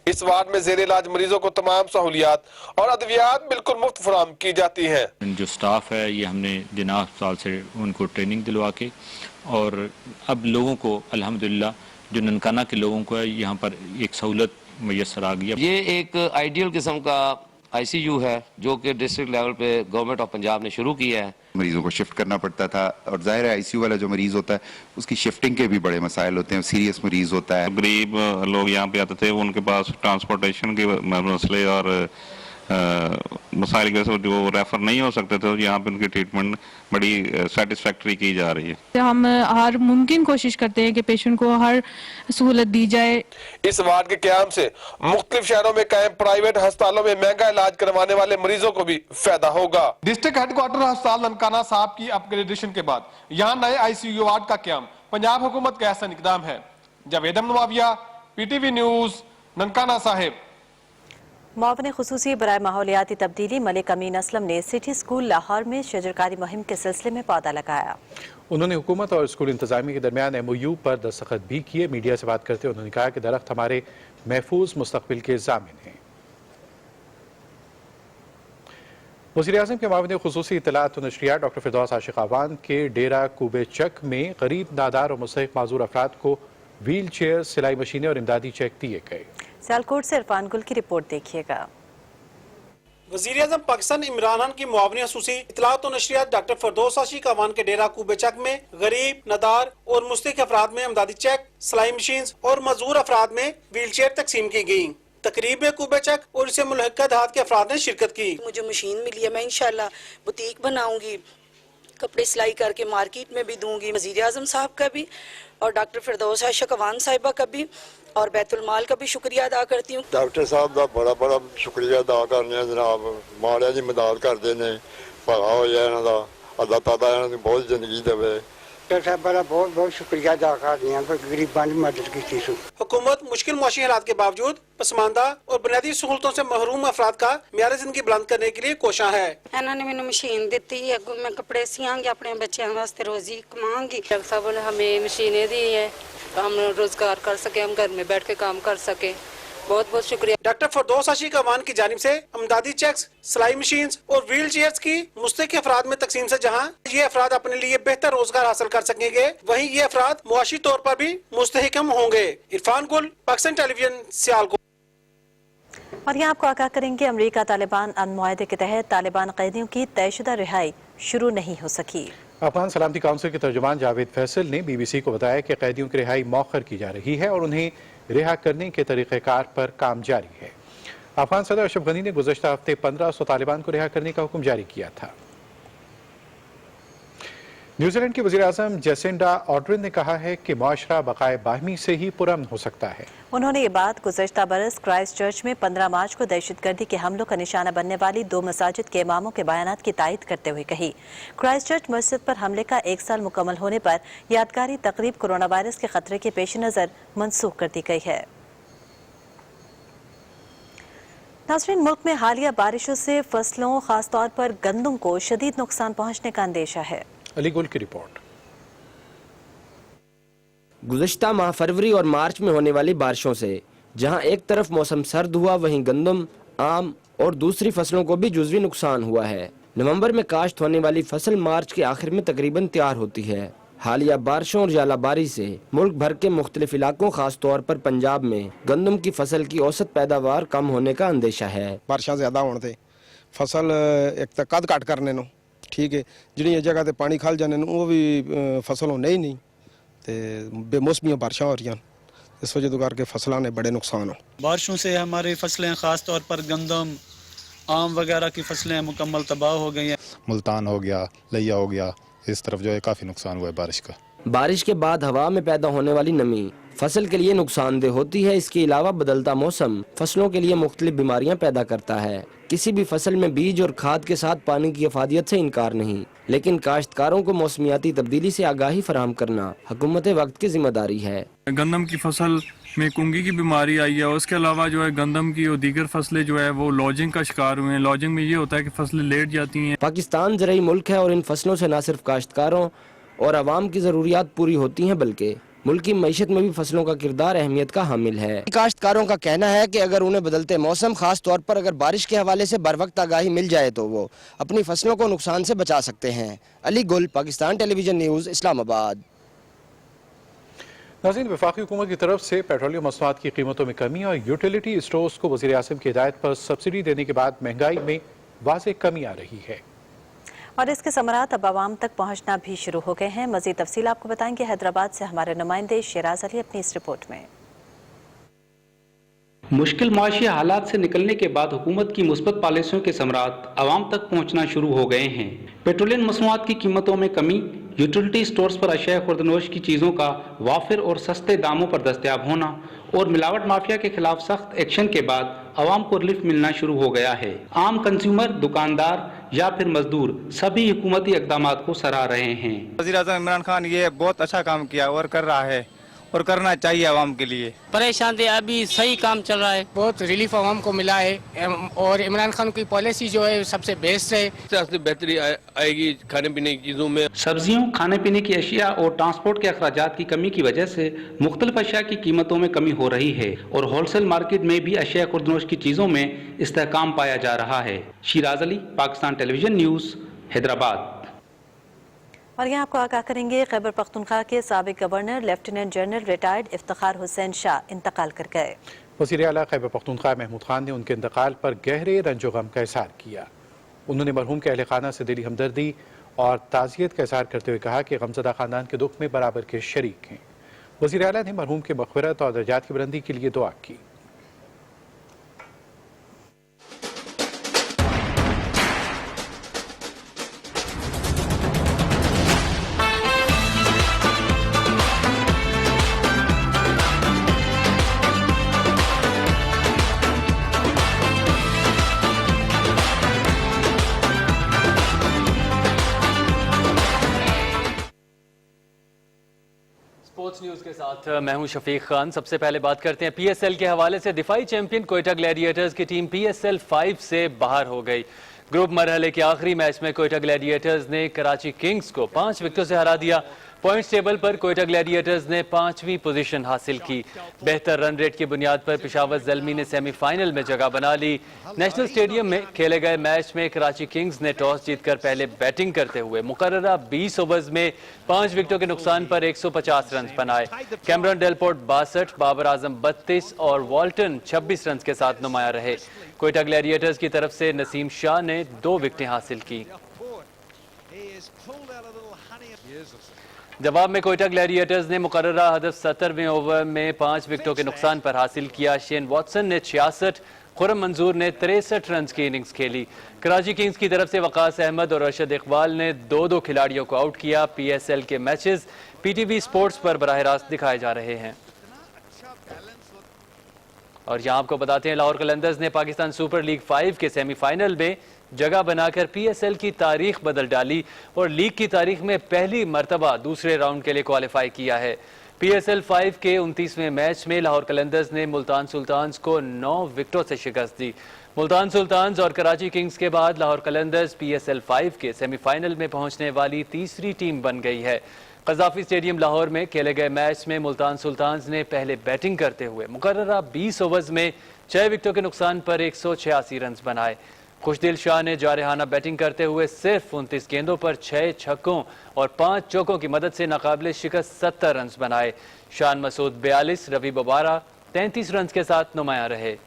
इस वार्ड में जेर इलाज मरीजों को तमाम सहूलियात और अद्वियात बिल्कुल मुफ्त फराहम की जाती हैं। जो स्टाफ है ये हमने जिना अस्पताल से उनको ट्रेनिंग दिलवा के, और अब लोगों को अल्हम्दुलिल्लाह जो ननकाना के लोगों को है यहाँ पर एक सहूलत मैसर आ गई है। ये एक आइडियल किस्म का ICU है जो कि डिस्ट्रिक्ट लेवल पे गवर्नमेंट ऑफ पंजाब ने शुरू किया है। मरीजों को शिफ्ट करना पड़ता था, और जाहिर है ICU वाला जो मरीज होता है उसकी शिफ्टिंग के भी बड़े मसाइल होते हैं, सीरियस मरीज होता है। गरीब लोग यहाँ पे आते थे, उनके पास ट्रांसपोर्टेशन के मसले और मसाइल के वजह से वो रेफर नहीं हो सकते थे, यहाँ पे उनकी ट्रीटमेंट बड़ी सेटिस्फैक्ट्री की जा रही है। हम हर मुमकिन कोशिश करते हैं कि पेशेंट को हर सहूलत दी जाए। इस वार्ड के क़याम से मुख्तलिफ शहरों में कायम प्राइवेट अस्पतालों में महंगा इलाज करवाने वाले मरीजों को भी फायदा होगा। डिस्ट्रिक्ट हेडक्वार्टर अस्पताल ननकाना साहब की अपग्रेडेशन के बाद यहाँ नए ICU वार्ड का क्याम पंजाब हुकूमत का एहसन इकदाम है। Javed Nawabia, PTV news, Nankana Sahib. मुआविन खुसूसी बराए माहौलियाती तब्दीली मलिक अमीन असलम ने सिटी स्कूल लाहौर में शजरकारी मुहिम के सिलसिले में पौधा लगाया। उन्होंने हुकूमत और स्कूल इंतजामिया के दरमियान MOU पर दस्तखत भी किए। मीडिया से बात करते हुए उन्होंने कहा कि दरख्त हमारे महफूज मुस्तकबिल के ज़ामिन हैं। वज़ीर आज़म के मुआविन खुसूसी इत्तलात और नशरियात डॉक्टर फिरदौस आशिक आवान के डेरा कूबे चक में गरीब, नादार और मुस्तहिक माजूर अफराद को व्हील चेयर, सिलाई मशीनें और इमदादी चेक दिए गए। सियालकोट से इरफान गुल की रिपोर्ट देखिएगा। वज़ीर आज़म पाकिस्तान इमरान खान की मुआविन खुसूसी इत्तलात और नशरियात डॉक्टर फिरदौस आशिक आवान के डेरा कूबे चक में गरीब, नादार और मुस्तहिक अफराद में इमदादी चेक, सिलाई मशीन और मजदूर अफराद में व्हील चेयर तकसीम की गयी। तकरीब में कूबे चक और इसे मुल्हिका देहात के अफराद ने शिरकत की। मुझे मशीन मिली है, मैं इंशाल्लाह बुटीक बनाऊंगी, कपड़े सिलाई करके मार्केट में भी दूंगी। वज़ीर आज़म साहब का भी और डॉक्टर फिरदौस आशिक आवान साहिबा का भी और बैतुल माल का भी शुक्रिया अदा करती हूँ। डॉक्टर साहब का बड़ा बड़ा शुक्रिया अदा करने जनाब, माड़िया की मदद करते हैं, भला हो जाए इन्हों का, अल्लाह ताला इन्हों बहुत जिंदगी देवे। डॉक्टर साहब का बहुत बहुत शुक्रिया अदा करती हैं, गरीबों की मदद की। हुकूमत मुश्किल मुआशी हालात के बावजूद पसमानदा और बुनियादी सहूलतों से महरूम अफराद का मियार जिंदगी बुलंद करने के लिए कोशिश है। इन्होंने मैंने मशीन दी है, मैं कपड़े सियांगी, अपने बच्चों वास्ते रोजी कमाऊंगी। डॉक्टर साहब ने हमें मशीनें दी हैं, हम रोजगार कर सके, हम घर में बैठ के काम कर सके। बहुत बहुत शुक्रिया। डॉक्टर फिरदौस आशिक आवान की जानिब से अमदादी चेक्स, सिलाई मशीन और व्हील चेयर्स की मुस्तहिक अफराद में तकसीम से जहाँ ये अफराद अपने लिए बेहतर रोजगार हासिल कर सकेंगे, वहीं ये अफराद मुआशी तौर पर भी मुस्तहिकम होंगे। इरफान गुल, पाकिस्तान टेलीविजन, सियालकोट। और यहाँ आपको आगाह करेंगे, अमरीका तालिबान अमन मुआहदे के तहत तालिबान कैदियों की तयशुदा रिहाई शुरू नहीं हो सकी। अफगान सलामती काउंसिल के तर्जुमान जावेद फैसल ने BBC को बताया कि कैदियों की रिहाई मौखर की जा रही है और उन्हें रिहा करने के तरीक़ेकार पर काम जारी है। अफगान सदर अशरफ गनी ने गुज़श्ता हफ्ते 1500 तालिबान को रिहा करने का हुक्म जारी किया था। न्यूजीलैंड की वज़ीर आज़म जेसिंडा ऑर्डर्न ने कहा है कि मुआशरा बक़ाए बाहमी से ही पुरअमन हो सकता है। उन्होंने ये बात गुज़श्ता बरस क्राइस्ट चर्च में 15 मार्च को दहशतगर्दी के हमलों का निशाना बनने वाली 2 मसाजिद के इमामों के बयानात की तायद करते हुए कही। क्राइस्ट चर्च मस्जिद पर हमले का 1 साल मुकम्मल होने पर यादगारी तकरीब कोरोना वायरस के खतरे के पेश नज़र मनसूख कर दी गई है। नाज़रीन, मुल्क में हालिया बारिशों से फसलों, खासतौर पर गंदम को शदीद नुकसान पहुँचने का अंदेशा है। अली गुल की रिपोर्ट। गुज़श्ता माह फरवरी और मार्च में होने वाली बारिशों से जहां एक तरफ मौसम सर्द हुआ, वहीं गंदम, आम और दूसरी फसलों को भी जुज़वी नुकसान हुआ है। नवंबर में काश्त होने वाली फसल मार्च के आखिर में तकरीबन तैयार होती है। हालिया बारिशों और जालाबारी से मुल्क भर के मुख्तलिफ इलाकों, खास तौर पर पंजाब में गंदम की फसल की औसत पैदावार कम होने का अंदेशा है। बारिशां ज़्यादा होने से फसल एक तो कद घट करने नो, ठीक है, जिहड़ियां जगह ते पानी खल जाने वो भी फसल होने ही नहीं, तो बेमौसमियां बारिशां हो रही हैं, इस वजह करके फसलों ने बड़े नुकसान हो। बारिशों से हमारी फसलें ख़ास तौर पर गंदम, आम वगैरह की फसलें मुकम्मल तबाह हो गई हैं। मुल्तान हो गया, लिया हो गया, इस तरफ जो है काफ़ी नुकसान हुआ है बारिश का। बारिश के बाद हवा में पैदा होने वाली नमी फसल के लिए नुकसानदेह होती है। इसके अलावा बदलता मौसम फसलों के लिए मुख्तलिफ बीमारियां पैदा करता है। किसी भी फसल में बीज और खाद के साथ पानी की अफादियत से इनकार नहीं, लेकिन काश्तकारों को मौसमियाती तब्दीली से आगाही फराहम करना हुकूमत वक्त की जिम्मेदारी है। गंदम की फसल में कुंगी की बीमारी आई है, उसके अलावा जो है गंदम की और दीगर फसलें जो है वो लॉजिंग का शिकार हुए हैं। लॉजिंग में ये होता है कि फसलें लेट जाती हैं। पाकिस्तान ज़राई मुल्क है और इन फसलों से न सिर्फ काश्तकारों और आवाम की ज़रूरियात पूरी होती हैं, बल्कि मुल्क की मईशत में भी फसलों का किरदार अहमियत का हामिल है। काश्तकारों का कहना है कि अगर उन्हें बदलते मौसम, खास तौर पर अगर बारिश के हवाले से बर वक्त आगाही मिल जाए तो वो अपनी फसलों को नुकसान से बचा सकते हैं। अली गुल, पाकिस्तान टेलीविजन न्यूज़, इस्लामाबाद। नाज़रीन, वफाकी हुकूमत की तरफ से पेट्रोलियम मसनूआत की कीमतों में कमी और यूटिलिटी स्टोर्स को वज़ीर आज़म की हिदायत पर सब्सिडी देने के बाद महंगाई में वाज़ेह कमी आ रही है और इसके समरात अब आवाम तक पहुंचना भी शुरू हो गए हैं। मज़ीद तफसील आपको बताएंगे हैदराबाद से हमारे नुमाइंदे शिराज अली अपनी इस रिपोर्ट में। मुश्किल माशी हालात से निकलने के बाद हुकूमत की मुस्बत पॉलिसियों के समरात आवाम तक पहुंचना शुरू हो गए हैं। पेट्रोलियम मसनूआत की कीमतों में कमी, यूटिलिटी स्टोर्स पर अशिया खुर्दनोश की चीज़ों का वाफिर और सस्ते दामों पर दस्तयाब होना और मिलावट माफिया के खिलाफ सख्त एक्शन के बाद आवाम को रिलीफ मिलना शुरू हो गया है। आम कंज्यूमर, दुकानदार या फिर मजदूर सभी हुकूमती इक़दामात को सराह रहे हैं। वज़ीर आज़म इमरान खान ये बहुत अच्छा काम किया और कर रहा है और करना चाहिए आवाम के लिए। परेशान थे, अभी सही काम चल रहा है, बहुत रिलीफ आवाम को मिला है और इमरान खान की पॉलिसी जो है सबसे बेस्ट है। सबसे बेहतरी आएगी खाने पीने की चीज़ों में। सब्जियों, खाने पीने की अशिया और ट्रांसपोर्ट के अखराजात की कमी की वजह से मुख्तलिफ अशिया की कीमतों में कमी हो रही है और होलसेल मार्केट में भी अशिया खुर्दनोश की चीज़ों में इस्तेहकाम पाया जा रहा है। Siraj Ali, Pakistan television news, Hyderabad. और यहाँ आपको आगाह करेंगे, खैबर पख्तूनख्वा के साबिक governor lieutenant general retired Iftikhar Hussain Shah इंतकाल कर गए। वज़ीर आला खैबर पख्तूनख्वा महमूद खान ने उनके इंतकाल पर गहरे रंजो गम का इज़हार किया। उन्होंने मरहूम के अहले खाना से दिली हमदर्दी और ताज़ियत का इज़हार करते हुए कहा कि गमज़दा खानदान के दुख में बराबर के शरीक हैं। वज़ीर आला ने मरहूम के मग़फ़िरत और दर्जात की बुलंदी के लिए दुआ की। स्पोर्ट्स न्यूज़ के साथ मैं हूं शफीक खान। सबसे पहले बात करते हैं पीएसएल के हवाले से। दिफाई चैंपियन कोयटा ग्लैडिएटर्स की टीम पीएसएल 5 से बाहर हो गई। ग्रुप मरहले के आखिरी मैच में कोयटा ग्लैडिएटर्स ने कराची किंग्स को 5 विकेटों से हरा दिया। पॉइंट्स टेबल पर कोयटा ग्लैडिएटर्स ने 5वीं पोजीशन हासिल की। बेहतर रन रेट की बुनियाद पर पेशावर ज़ल्मी ने सेमीफाइनल में जगह बना ली। नेशनल स्टेडियम में खेले गए मैच में कराची किंग्स ने टॉस जीतकर पहले बैटिंग करते हुए मुकर्ररा 20 ओवर्स में 5 विकेटों के नुकसान पर 150 रन बनाए। कैमरन डेलपोर्ट 62, बाबर आजम 32 और वॉल्टन 26 रन के साथ नुमाया रहे। कोयटा ग्लैडिएटर्स की तरफ से नसीम शाह ने 2 विकेटें हासिल की। जवाब में कोयटा ग्लैडिएटर्स ने मुकर्ररा हदफ 70वें ओवर में 5 विकेटों के नुकसान पर हासिल किया। शेन वॉटसन ने 66, खुरम मंजूर ने 63 रन की इनिंग्स खेली। कराची किंग्स की तरफ से वकास अहमद और अरशद इकबाल ने 2-2 खिलाड़ियों को आउट किया। पीएसएल के मैचेस पीटीवी स्पोर्ट्स पर बराह रास्त दिखाए जा रहे हैं। और यहाँ आपको बताते हैं, लाहौर कलंदर्स ने पाकिस्तान सुपर लीग 5 के सेमीफाइनल में जगह बनाकर पीएसएल की तारीख बदल डाली और लीग की तारीख में पहली मर्तबा दूसरे राउंड के लिए क्वालिफाई किया है। पीएसएल 5 के 29वें मैच में लाहौर कलंदर्स ने मुल्तान सुल्तान्स को 9 विकेटों से शिकस्त दी। मुल्तान सुल्तान्स और कराची किंग्स के बाद लाहौर कलंदर्स पीएसएल 5 के सेमीफाइनल में पहुंचने वाली तीसरी टीम बन गई है। कज़ाफी स्टेडियम लाहौर में खेले गए मैच में मुल्तान सुल्तान्स ने पहले बैटिंग करते हुए मुकर्ररा 20 ओवर्स में 6 विकेटों के नुकसान पर 186 रन बनाए। खुशदिल शाह ने जारहाना बैटिंग करते हुए सिर्फ 29 गेंदों पर 6 छक्कों और 5 चौकों की मदद से नाकाबिले शिकस्त 70 रन बनाए। शान मसूद 42, रवि बबारा 33 रन के साथ नुमाया रहे।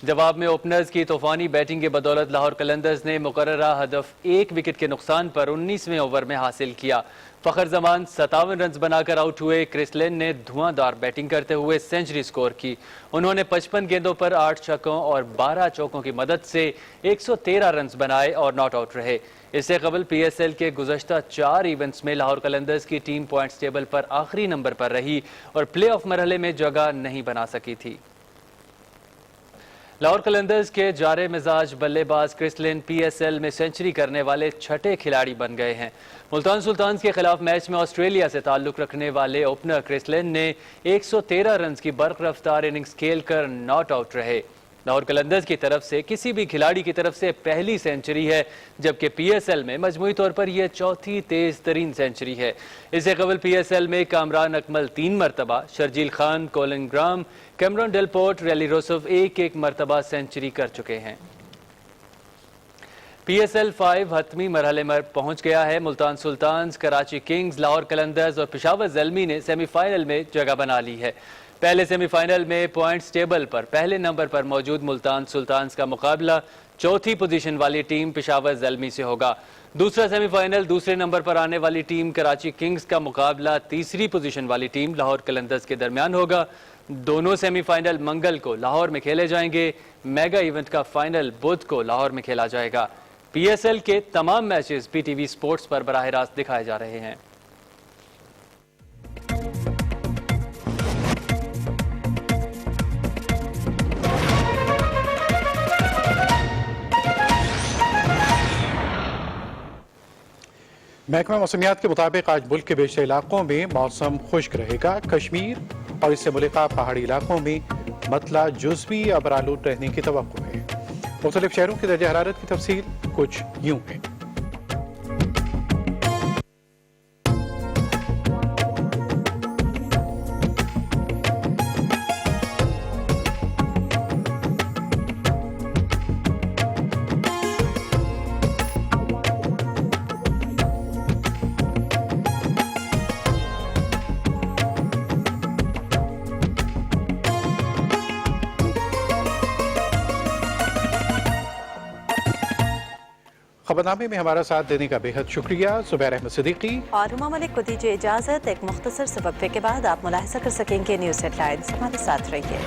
जवाब में ओपनर्स की तूफानी बैटिंग की बदौलत लाहौर कलंदर्स ने मुकर्ररा हदफ 1 विकेट के नुकसान पर 19वें ओवर में हासिल किया। फखर जमान 57 रन बनाकर आउट हुए। क्रिस लेन ने धुआंधार बैटिंग करते हुए सेंचुरी स्कोर की। उन्होंने 55 गेंदों पर 8 छक्कों और 12 चौकों की मदद से 113 रन बनाए और नॉट आउट रहे। इससे कबल पीएसएल के गुज़श्ता 4 इवेंट्स में लाहौर कलंदर्स की टीम पॉइंट्स टेबल पर आखिरी नंबर पर रही और प्ले ऑफ मरहले में जगह नहीं बना सकी थी। लाहौर कलंदर्स के जारे मिजाज बल्लेबाज क्रिस लेन पीएसएल में सेंचुरी करने वाले 6ठे खिलाड़ी बन गए हैं। मुल्तान सुल्तान्स के खिलाफ मैच में ऑस्ट्रेलिया से ताल्लुक रखने वाले ओपनर क्रिस लेन ने 113 रन की बर्क रफ्तार इनिंग्स खेलकर नॉट आउट रहे। لاہور قلندرز کی طرف سے کسی بھی کھلاڑی کی طرف سے پہلی سینچری ہے، جبکہ پی ایس ایل میں مجموعی طور پر یہ چوتھی تیز ترین سینچری ہے۔ اس سے قبل پی ایس ایل میں کامران اکمل 3 مرتبہ، Sharjeel Khan, Colin Ingram, Cameron Delport, Rilee Rossouw ایک مرتبہ سینچری کر چکے ہیں۔ پی ایس ایل 5 حتمی مرحلے میں پہنچ گیا ہے۔ ملتان سلطانز، کراچی کنگز، لاہور قلندرز اور پشاور زلمی نے سیمی فائنل میں جگہ بنا لی ہے۔ پہلے سیمی فائنل میں پوائنٹس ٹیبل پر پہلے نمبر پر موجود ملتان سلطانز کا مقابلہ چوتھی پوزیشن والی ٹیم پشاور زلمی سے ہوگا۔ دوسرا سیمی فائنل دوسرے نمبر پر آنے والی ٹیم کراچی کنگز کا مقابلہ تیسری پوزیشن والی ٹیم لاہور قلندرز کے درمیان ہوگا۔ دونوں سیمی فائنل منگل کو لاہور میں کھیلے جائیں گے۔ میگا ایونٹ کا فائنل بدھ کو لاہور میں کھیلا جائے گا۔ پی ایس ایل کے تمام matches P T V sports پر براہ راست دکھائے جا رہے ہیں۔ محکمہ موسمیات کے مطابق آج ملک کے بیشتر علاقوں میں موسم خشک رہے گا۔ کشمیر اور اس سے ملحقہ پہاڑی علاقوں میں مطلع جزوی ابرآلود رہنے کی توقع ہے۔ مختلف شہروں کی درجہ حرارت کی تفصیل کچھ یوں ہے۔ خبرنامے میں ہمارا ساتھ دینے کا بے حد شکریہ۔ زبیر احمد صدیقی اور ہما ملک کو دیجیے اجازت۔ ایک مختصر سے وقفے کے بعد آپ ملاحظہ کر سکیں گے نیوز ہیڈ لائنز۔ ہمارے ساتھ رہیے۔